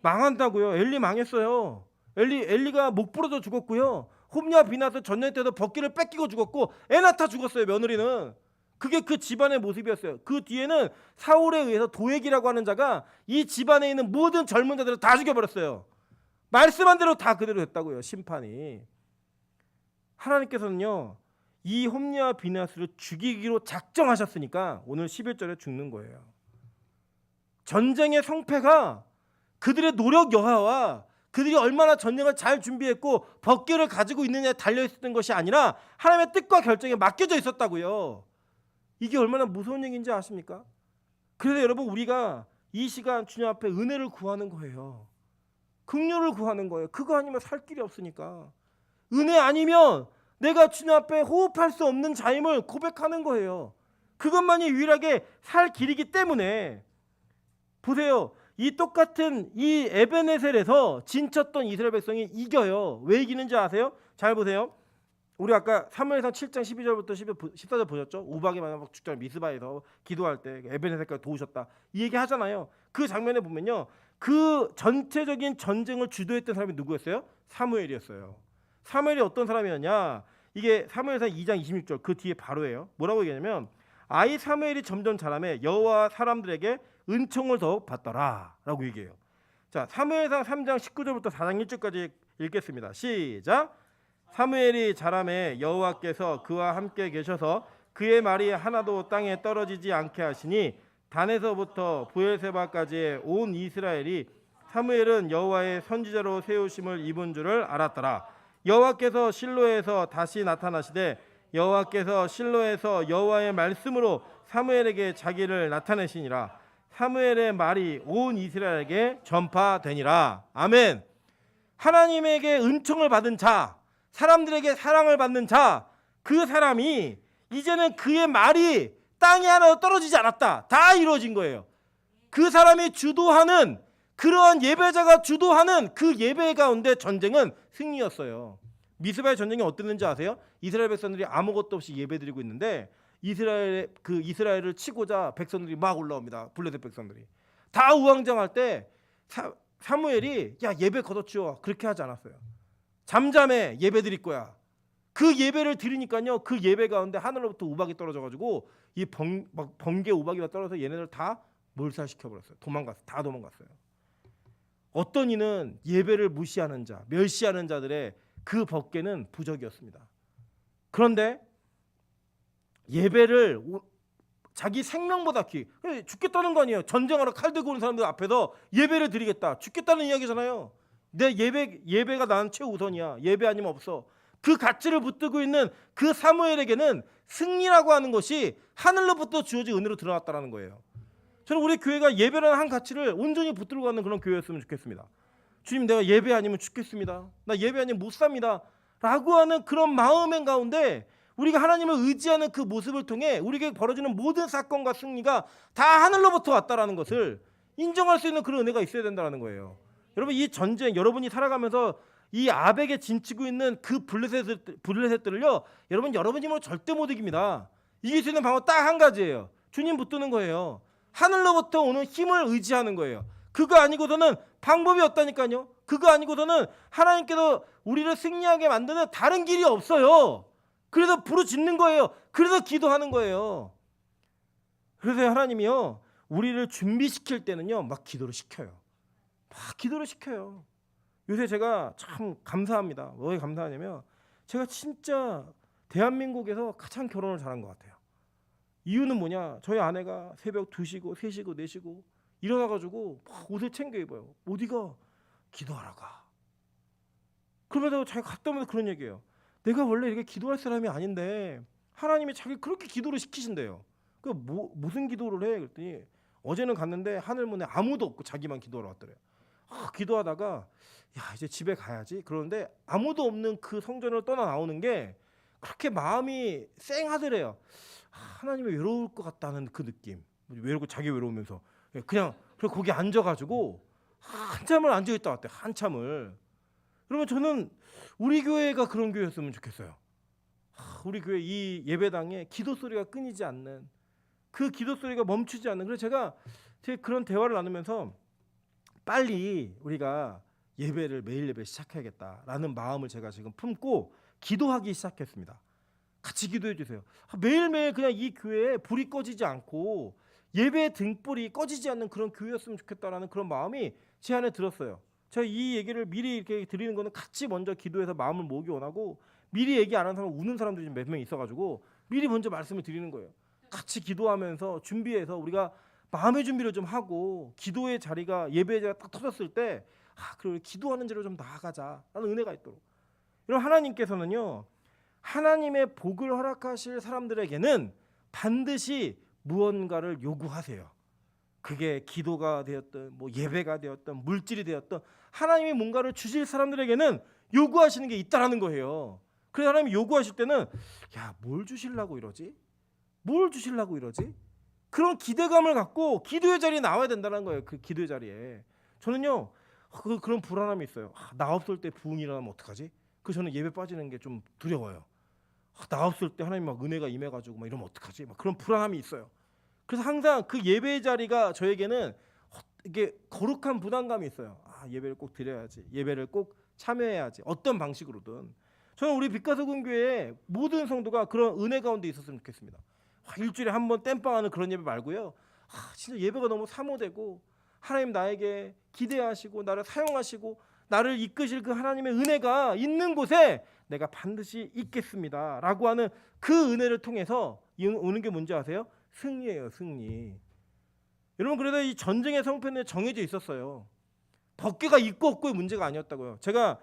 망한다고요? 엘리 망했어요. 엘리가 목 부러져 죽었고요. 홈리와 비나스 전년 때도 벗기를 뺏기고 죽었고 에나타 죽었어요. 며느리는. 그게 그 집안의 모습이었어요. 그 뒤에는 사울에 의해서 도액이라고 하는 자가 이 집안에 있는 모든 젊은 자들을 다 죽여버렸어요. 말씀한 대로 다 그대로 됐다고요. 심판이. 하나님께서는요. 이 홈리와 비나스를 죽이기로 작정하셨으니까 오늘 11절에 죽는 거예요. 전쟁의 성패가 그들의 노력 여하와 그들이 얼마나 전쟁을 잘 준비했고 법궤를 가지고 있느냐에 달려있었던 것이 아니라 하나님의 뜻과 결정에 맡겨져 있었다고요. 이게 얼마나 무서운 얘기인지 아십니까? 그래서 여러분 우리가 이 시간 주님 앞에 은혜를 구하는 거예요. 긍휼을 구하는 거예요. 그거 아니면 살 길이 없으니까. 은혜 아니면 내가 주님 앞에 호흡할 수 없는 자임을 고백하는 거예요. 그것만이 유일하게 살 길이기 때문에 보세요. 이 똑같은 이 에베네셀에서 진쳤던 이스라엘 백성이 이겨요. 왜 이기는지 아세요? 잘 보세요. 우리 아까 사무엘상 7장 12절부터 14절 보셨죠? 우박이 만나 죽잖아요. 미스바에서 기도할 때 에베네셀까지 도우셨다. 이 얘기 하잖아요. 그 장면에 보면요. 그 전체적인 전쟁을 주도했던 사람이 누구였어요? 사무엘이었어요. 사무엘이 어떤 사람이었냐? 이게 사무엘상 2장 26절 그 뒤에 바로예요. 뭐라고 얘기하냐면 아이 사무엘이 점점 자라매 여호와 사람들에게 은총을 더욱 받더라라고 얘기해요. 자, 사무엘상 3장 19절부터 4장 1절까지 읽겠습니다. 시작. 사무엘이 자라매 여호와께서 그와 함께 계셔서 그의 말이 하나도 땅에 떨어지지 않게 하시니 단에서부터 부엘세바까지의 온 이스라엘이 사무엘은 여호와의 선지자로 세우심을 입은 줄을 알았더라. 여호와께서 실로에서 다시 나타나시되 여호와께서 실로에서 여호와의 말씀으로 사무엘에게 자기를 나타내시니라. 사무엘의 말이 온 이스라엘에게 전파되니라. 아멘. 하나님에게 은총을 받은 자, 사람들에게 사랑을 받는 자, 그 사람이 이제는 그의 말이 땅에 하나도 떨어지지 않았다. 다 이루어진 거예요. 그 사람이 주도하는 그러한 예배자가 주도하는 그 예배 가운데 전쟁은 승리였어요. 미스바의 전쟁이 어땠는지 아세요? 이스라엘 백성들이 아무것도 없이 예배드리고 있는데 이스라엘을 치고자 백성들이 막 올라옵니다. 블레셋 백성들이 다 우왕좌왕할 때 사무엘이 야 예배 걷어치워 그렇게 하지 않았어요. 잠잠해 예배 드릴 거야. 그 예배를 드리니까요. 그 예배 가운데 하늘로부터 우박이 떨어져가지고 이 번개 우박이 떨어져서 얘네들 다 몰살시켜 버렸어요. 다 도망갔어요. 어떤 이는 예배를 무시하는 자, 멸시하는 자들의 그 법궤는 부적이었습니다. 그런데 예배를 자기 생명보다 죽겠다는 거 아니에요. 전쟁하러 칼 들고 오는 사람들 앞에서 예배를 드리겠다. 죽겠다는 이야기잖아요. 내 예배가 나는 최우선이야. 예배 아니면 없어. 그 가치를 붙들고 있는 그 사무엘에게는 승리라고 하는 것이 하늘로부터 주어진 은혜로 드러났다는 거예요. 저는 우리 교회가 예배라는 한 가치를 온전히 붙들고 가는 그런 교회였으면 좋겠습니다. 주님 내가 예배 아니면 죽겠습니다. 나 예배 아니면 못 삽니다. 라고 하는 그런 마음의 가운데 우리가 하나님을 의지하는 그 모습을 통해 우리에게 벌어지는 모든 사건과 승리가 다 하늘로부터 왔다라는 것을 인정할 수 있는 그런 은혜가 있어야 된다는 거예요. 여러분 이 전쟁 여러분이 살아가면서 이 아벡에 진치고 있는 그 블레셋들을요. 여러분 힘으로 절대 못 이깁니다. 이길 수 있는 방법 딱 한 가지예요. 주님 붙드는 거예요. 하늘로부터 오는 힘을 의지하는 거예요. 그거 아니고서는 방법이 없다니까요. 그거 아니고서는 하나님께서 우리를 승리하게 만드는 다른 길이 없어요. 그래서 부르짖는 거예요. 그래서 기도하는 거예요. 그래서 하나님이요. 우리를 준비시킬 때는요. 막 기도를 시켜요. 막 기도를 시켜요. 요새 제가 참 감사합니다. 왜 감사하냐면 제가 진짜 대한민국에서 가장 결혼을 잘한 것 같아요. 이유는 뭐냐? 저희 아내가 새벽 2시고 3시고 4시고 일어나가지고 막 옷을 챙겨 입어요. 어디가? 기도하러 가. 그러면서 자기가 갔다 오면서 그런 얘기예요. 내가 원래 이렇게 기도할 사람이 아닌데 하나님이 자기 그렇게 기도를 시키신대요. 그 무슨 기도를 해? 그랬더니 어제는 갔는데 하늘문에 아무도 없고 자기만 기도하러 왔더래요. 기도하다가 야 이제 집에 가야지. 그런데 아무도 없는 그 성전을 떠나 나오는 게 그렇게 마음이 쌩하더래요. 하나님이 외로울 것 같다는 그 느낌. 외롭고 자기 외로우면서 그냥 거기 앉아가지고 한참을 앉아있다 왔대요. 한참을. 그러면 저는 우리 교회가 그런 교회였으면 좋겠어요. 우리 교회 이 예배당에 기도 소리가 끊이지 않는 그 기도 소리가 멈추지 않는. 그래서 제가 그런 대화를 나누면서 빨리 우리가 예배를 매일 예배 시작해야겠다라는 마음을 제가 지금 품고 기도하기 시작했습니다. 같이 기도해 주세요. 매일매일 그냥 이 교회에 불이 꺼지지 않고 예배 등불이 꺼지지 않는 그런 교회였으면 좋겠다라는 그런 마음이 제 안에 들었어요. 제가 이 얘기를 미리 이렇게 드리는 거는 같이 먼저 기도해서 마음을 모으기 원하고 미리 얘기 안 하는 사람 우는 사람들이 몇 명 있어가지고 미리 먼저 말씀을 드리는 거예요. 같이 기도하면서 준비해서 우리가 마음의 준비를 좀 하고 기도의 자리가 예배가 딱 터졌을 때 그리고 기도하는 자로 좀 나아가자라는 은혜가 있도록. 여러분 하나님께서는요. 하나님의 복을 허락하실 사람들에게는 반드시 무언가를 요구하세요. 그게 기도가 되었든 뭐 예배가 되었든 물질이 되었든 하나님이 뭔가를 주실 사람들에게는 요구하시는 게 있다라는 거예요. 그래서 하나님이 요구하실 때는 야, 뭘 주시려고 이러지? 뭘 주시려고 이러지? 그런 기대감을 갖고 기도의 자리에 나와야 된다는 거예요. 그 기도의 자리에. 저는요 그런 불안함이 있어요. 나 없을 때 부흥이 일어나면 어떡하지? 그 저는 예배 빠지는 게 좀 두려워요. 나 없을 때 하나님 막 은혜가 임해가지고 막 이러면 어떡하지? 막 그런 불안함이 있어요. 그래서 항상 그 예배의 자리가 저에게는 이게 거룩한 부담감이 있어요. 예배를 꼭 드려야지. 예배를 꼭 참여해야지. 어떤 방식으로든. 저는 우리 빛가서 군교회 모든 성도가 그런 은혜 가운데 있었으면 좋겠습니다. 일주일에 한 번 땜빵하는 그런 예배 말고요. 진짜 예배가 너무 사모되고 하나님 나에게 기대하시고 나를 사용하시고 나를 이끄실 그 하나님의 은혜가 있는 곳에 내가 반드시 있겠습니다 라고 하는 그 은혜를 통해서 오는 게 뭔지 아세요? 승리예요. 승리. 여러분 그래도 이 전쟁의 성패는 정해져 있었어요. 덕계가 있고 없고의 문제가 아니었다고요. 제가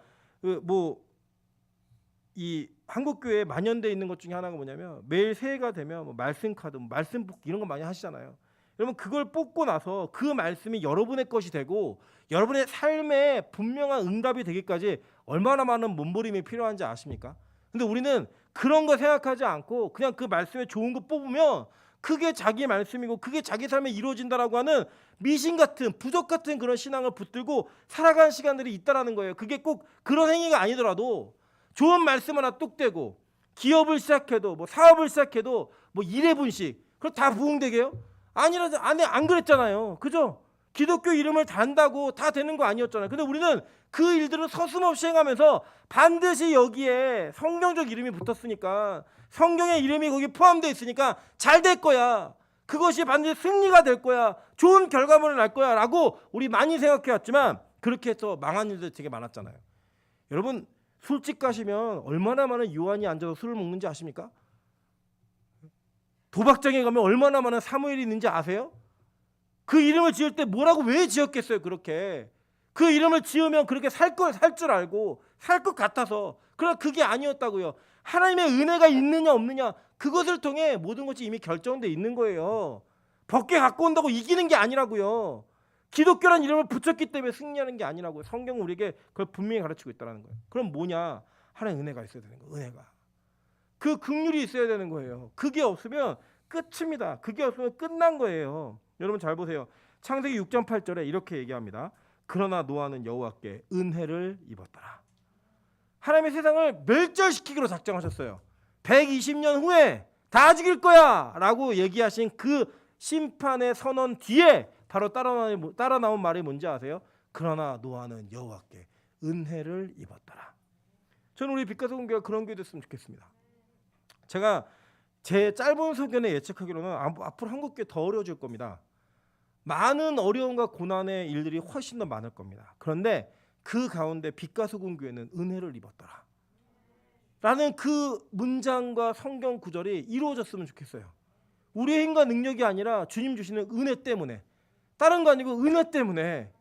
이 한국교회에 만연돼 있는 것 중에 하나가 뭐냐면 매일 새해가 되면 뭐 말씀 카드, 말씀 뽑기 이런 거 많이 하시잖아요. 여러분 그걸 뽑고 나서 그 말씀이 여러분의 것이 되고 여러분의 삶에 분명한 응답이 되기까지 얼마나 많은 몸부림이 필요한지 아십니까? 근데 우리는 그런 거 생각하지 않고 그냥 그 말씀에 좋은 거 뽑으면 그게 자기 말씀이고 그게 자기 삶에 이루어진다라고 하는 미신 같은 부적 같은 그런 신앙을 붙들고 살아가는 시간들이 있다라는 거예요. 그게 꼭 그런 행위가 아니더라도 좋은 말씀 하나 뚝 떼고 기업을 시작해도 뭐 사업을 시작해도 뭐 1회분씩 그럼 다 부흥되게요? 안 그랬잖아요. 그죠? 기독교 이름을 단다고 다 되는 거 아니었잖아요. 근데 우리는 그 일들을 서슴없이 행하면서 반드시 여기에 성경적 이름이 붙었으니까 성경의 이름이 거기 포함되어 있으니까 잘 될 거야. 그것이 반드시 승리가 될 거야. 좋은 결과물을 날 거야 라고 우리 많이 생각해왔지만 그렇게 해서 망한 일들 되게 많았잖아요. 여러분 술집 가시면 얼마나 많은 요한이 앉아서 술을 먹는지 아십니까? 도박장에 가면 얼마나 많은 사무엘이 있는지 아세요? 그 이름을 지을 때 뭐라고 왜 지었겠어요? 그렇게 그 이름을 지으면 그렇게 살 줄 알고 살 것 같아서. 그러나 그게 아니었다고요. 하나님의 은혜가 있느냐 없느냐 그것을 통해 모든 것이 이미 결정돼 있는 거예요. 벗게 갖고 온다고 이기는 게 아니라고요. 기독교란 이름을 붙였기 때문에 승리하는 게 아니라고요. 성경은 우리에게 그걸 분명히 가르치고 있다는 거예요. 그럼 뭐냐? 하나님의 은혜가 있어야 되는 거예요. 은혜가. 그 긍휼이 있어야 되는 거예요. 그게 없으면 끝입니다. 그게 없으면 끝난 거예요. 여러분 잘 보세요. 창세기 6장 8절에 이렇게 얘기합니다. 그러나 노아는 여호와께 은혜를 입었더라. 하나님의 세상을 멸절시키기로 작정하셨어요. 120년 후에 다 죽일 거야 라고 얘기하신 그 심판의 선언 뒤에 바로 따라 나온 말이 뭔지 아세요? 그러나 노아는 여호와께 은혜를 입었더라. 저는 우리 빛가서 공교가 그런 교회 됐으면 좋겠습니다. 제가 제 짧은 소견에 예측하기로는 앞으로 한국교회 더 어려워질 겁니다. 많은 어려움과 고난의 일들이 훨씬 더 많을 겁니다. 그런데 그 가운데 빛가서 공교회는 은혜를 입었더라 라는 그 문장과 성경 구절이 이루어졌으면 좋겠어요. 우리의 힘과 능력이 아니라 주님 주시는 은혜 때문에, 다른 거 아니고 은혜 때문에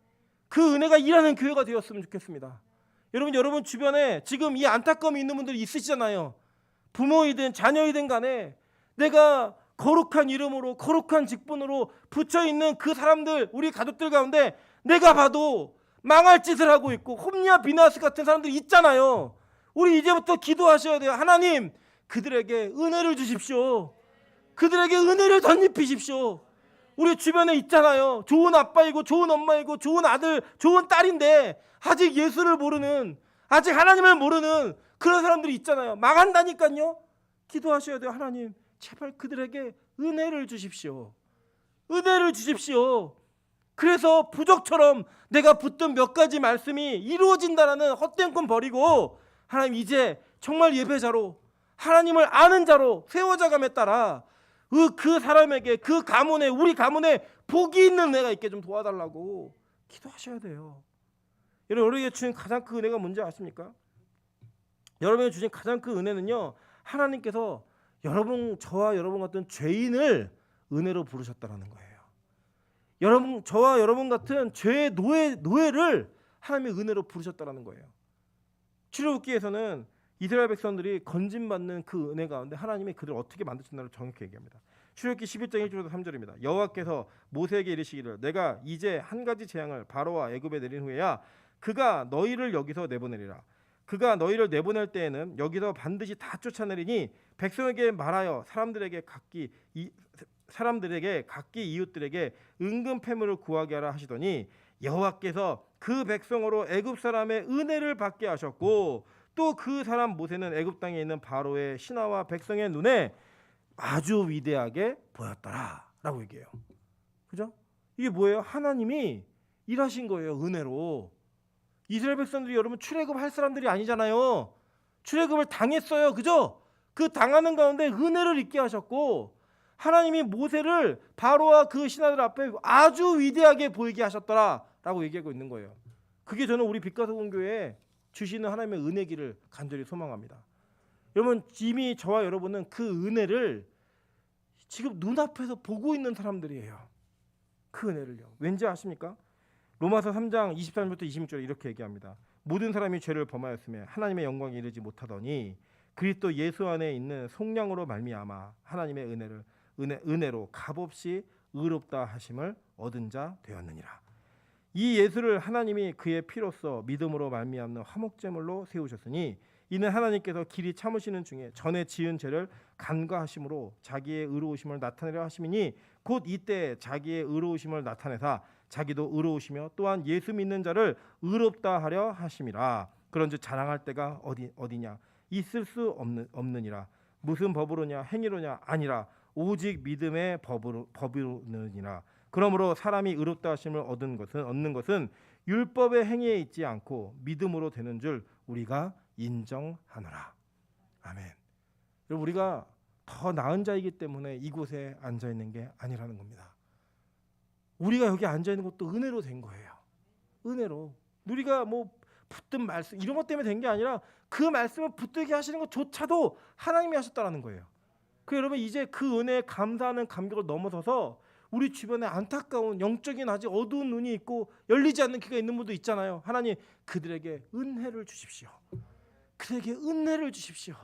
그 은혜가 일하는 교회가 되었으면 좋겠습니다. 여러분 주변에 지금 이 안타까움이 있는 분들이 있으시잖아요. 부모이든 자녀이든 간에 내가 거룩한 이름으로 거룩한 직분으로 붙여있는 그 사람들, 우리 가족들 가운데 내가 봐도 망할 짓을 하고 있고 홈리와 비나스 같은 사람들이 있잖아요. 우리 이제부터 기도하셔야 돼요. 하나님 그들에게 은혜를 주십시오. 그들에게 은혜를 덧입히십시오. 우리 주변에 있잖아요. 좋은 아빠이고 좋은 엄마이고 좋은 아들 좋은 딸인데 아직 예수를 모르는, 아직 하나님을 모르는 그런 사람들이 있잖아요. 망한다니까요. 기도하셔야 돼요. 하나님 제발 그들에게 은혜를 주십시오. 은혜를 주십시오. 그래서 부적처럼 내가 붙든 몇 가지 말씀이 이루어진다라는 헛된 꿈 버리고 하나님 이제 정말 예배자로 하나님을 아는 자로 세워져감에 따라 그 사람에게 그 가문에 우리 가문에 복이 있는 은혜가 있게 좀 도와달라고 기도하셔야 돼요. 여러분에게 주신 가장 큰 은혜가 뭔지 아십니까? 여러분에게 주신 가장 큰 은혜는요, 하나님께서 저와 여러분 같은 죄인을 은혜로 부르셨다라는 거예요. 저와 여러분 같은 죄의 노예를 하나님의 은혜로 부르셨다라는 거예요. 출애굽기에서는 이스라엘 백성들이 건진받는 그 은혜 가운데 하나님이 그들을 어떻게 만드셨나를 정확히 얘기합니다. 출애굽기 11장 1절부터 3절입니다. 여호와께서 모세에게 이르시기를 내가 이제 한 가지 재앙을 바로와 애굽에 내린 후에야 그가 너희를 여기서 내보내리라. 그가 너희를 내보낼 때에는 여기서 반드시 다 쫓아내리니 백성에게 말하여 사람들에게 각기 사람들에게 각기 이웃들에게 은근 패물을 구하게 하라 하시더니 여호와께서 그 백성으로 애굽 사람의 은혜를 받게 하셨고 또 그 사람 모세는 애굽 땅에 있는 바로의 신하와 백성의 눈에 아주 위대하게 보였더라라고 얘기해요. 그죠? 이게 뭐예요? 하나님이 일하신 거예요. 은혜로. 이스라엘 백성들이 여러분 출애굽할 사람들이 아니잖아요. 출애굽을 당했어요. 그죠? 그 당하는 가운데 은혜를 있게 하셨고 하나님이 모세를 바로와 그 신하들 앞에 아주 위대하게 보이게 하셨더라라고 얘기하고 있는 거예요. 그게 저는 우리 빛가서공교회에 주시는 하나님의 은혜기를 간절히 소망합니다. 여러분 이미 저와 여러분은 그 은혜를 지금 눈앞에서 보고 있는 사람들이에요. 그 은혜를요. 왠지 아십니까? 로마서 3장 23절부터 26절에 이렇게 얘기합니다. 모든 사람이 죄를 범하였으며 하나님의 영광에 이르지 못하더니 그리스도 예수 안에 있는 속량으로 말미암아 하나님의 은혜로 값없이 의롭다 하심을 얻은 자 되었느니라. 이 예수를 하나님이 그의 피로써 믿음으로 말미암는 화목제물로 세우셨으니 이는 하나님께서 길이 참으시는 중에 전에 지은 죄를 간과하심으로 자기의 의로우심을 나타내려 하심이니 곧 이때 자기의 의로우심을 나타내사 자기도 의로우시며 또한 예수 믿는 자를 의롭다 하려 하심이라. 그런즉 자랑할 때가 어디냐 있을 수 없느니라. 무슨 법으로냐 행위로냐 아니라 오직 믿음의 법으로느니라. 그러므로 사람이 의롭다 하심을 얻는 것은 율법의 행위에 있지 않고 믿음으로 되는 줄 우리가 인정하노라. 아멘. 여러분 우리가 더 나은 자이기 때문에 이곳에 앉아 있는 게 아니라는 겁니다. 우리가 여기 앉아 있는 것도 은혜로 된 거예요. 은혜로. 우리가 뭐 붙든 말씀 이런 것 때문에 된 게 아니라 그 말씀을 붙들게 하시는 것조차도 하나님이 하셨다라는 거예요. 그 여러분 이제 그 은혜에 감사하는 감격을 넘어서서 우리 주변에 안타까운 영적인 아직 어두운 눈이 있고 열리지 않는 귀가 있는 분도 있잖아요. 하나님 그들에게 은혜를 주십시오. 그들에게 은혜를 주십시오.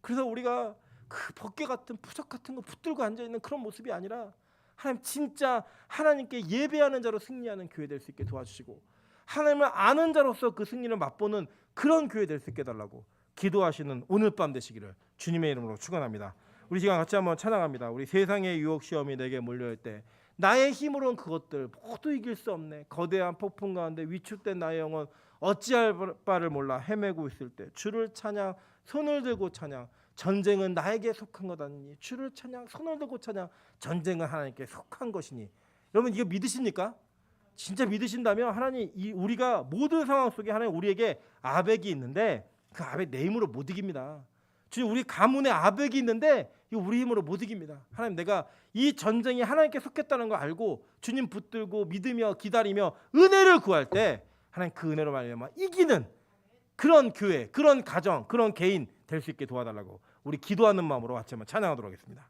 그래서 우리가 그 벗개 같은 부적 같은 거 붙들고 앉아 있는 그런 모습이 아니라 하나님 진짜 하나님께 예배하는 자로 승리하는 교회 될 수 있게 도와주시고 하나님을 아는 자로서 그 승리를 맛보는 그런 교회 될 수 있게 해달라고 기도하시는 오늘 밤 되시기를 주님의 이름으로 축원합니다. 우리 시간 같이 한번 찬양합니다. 우리 세상의 유혹 시험이 내게 몰려올 때 나의 힘으로는 그것들 모두 이길 수 없네. 거대한 폭풍 가운데 위축된 나의 영혼 어찌할 바를 몰라 헤매고 있을 때 주를 찬양 손을 들고 찬양 전쟁은 나에게 속한 것 아니니 주를 찬양 손을 들고 찬양 전쟁은 하나님께 속한 것이니. 여러분 이거 믿으십니까? 진짜 믿으신다면 하나님 우리가 모든 상황 속에 하나님 우리에게 아벡이 있는데 그 아벡 내 힘으로 못 이깁니다. 주님 우리 가문에 아벡이 있는데 이거 우리 힘으로 못 이깁니다. 하나님 내가 이 전쟁이 하나님께 속했다는 걸 알고 주님 붙들고 믿으며 기다리며 은혜를 구할 때 하나님 그 은혜로 말미암아 이기는 그런 교회, 그런 가정, 그런 개인 될 수 있게 도와달라고 우리 기도하는 마음으로 같이 한번 찬양하도록 하겠습니다.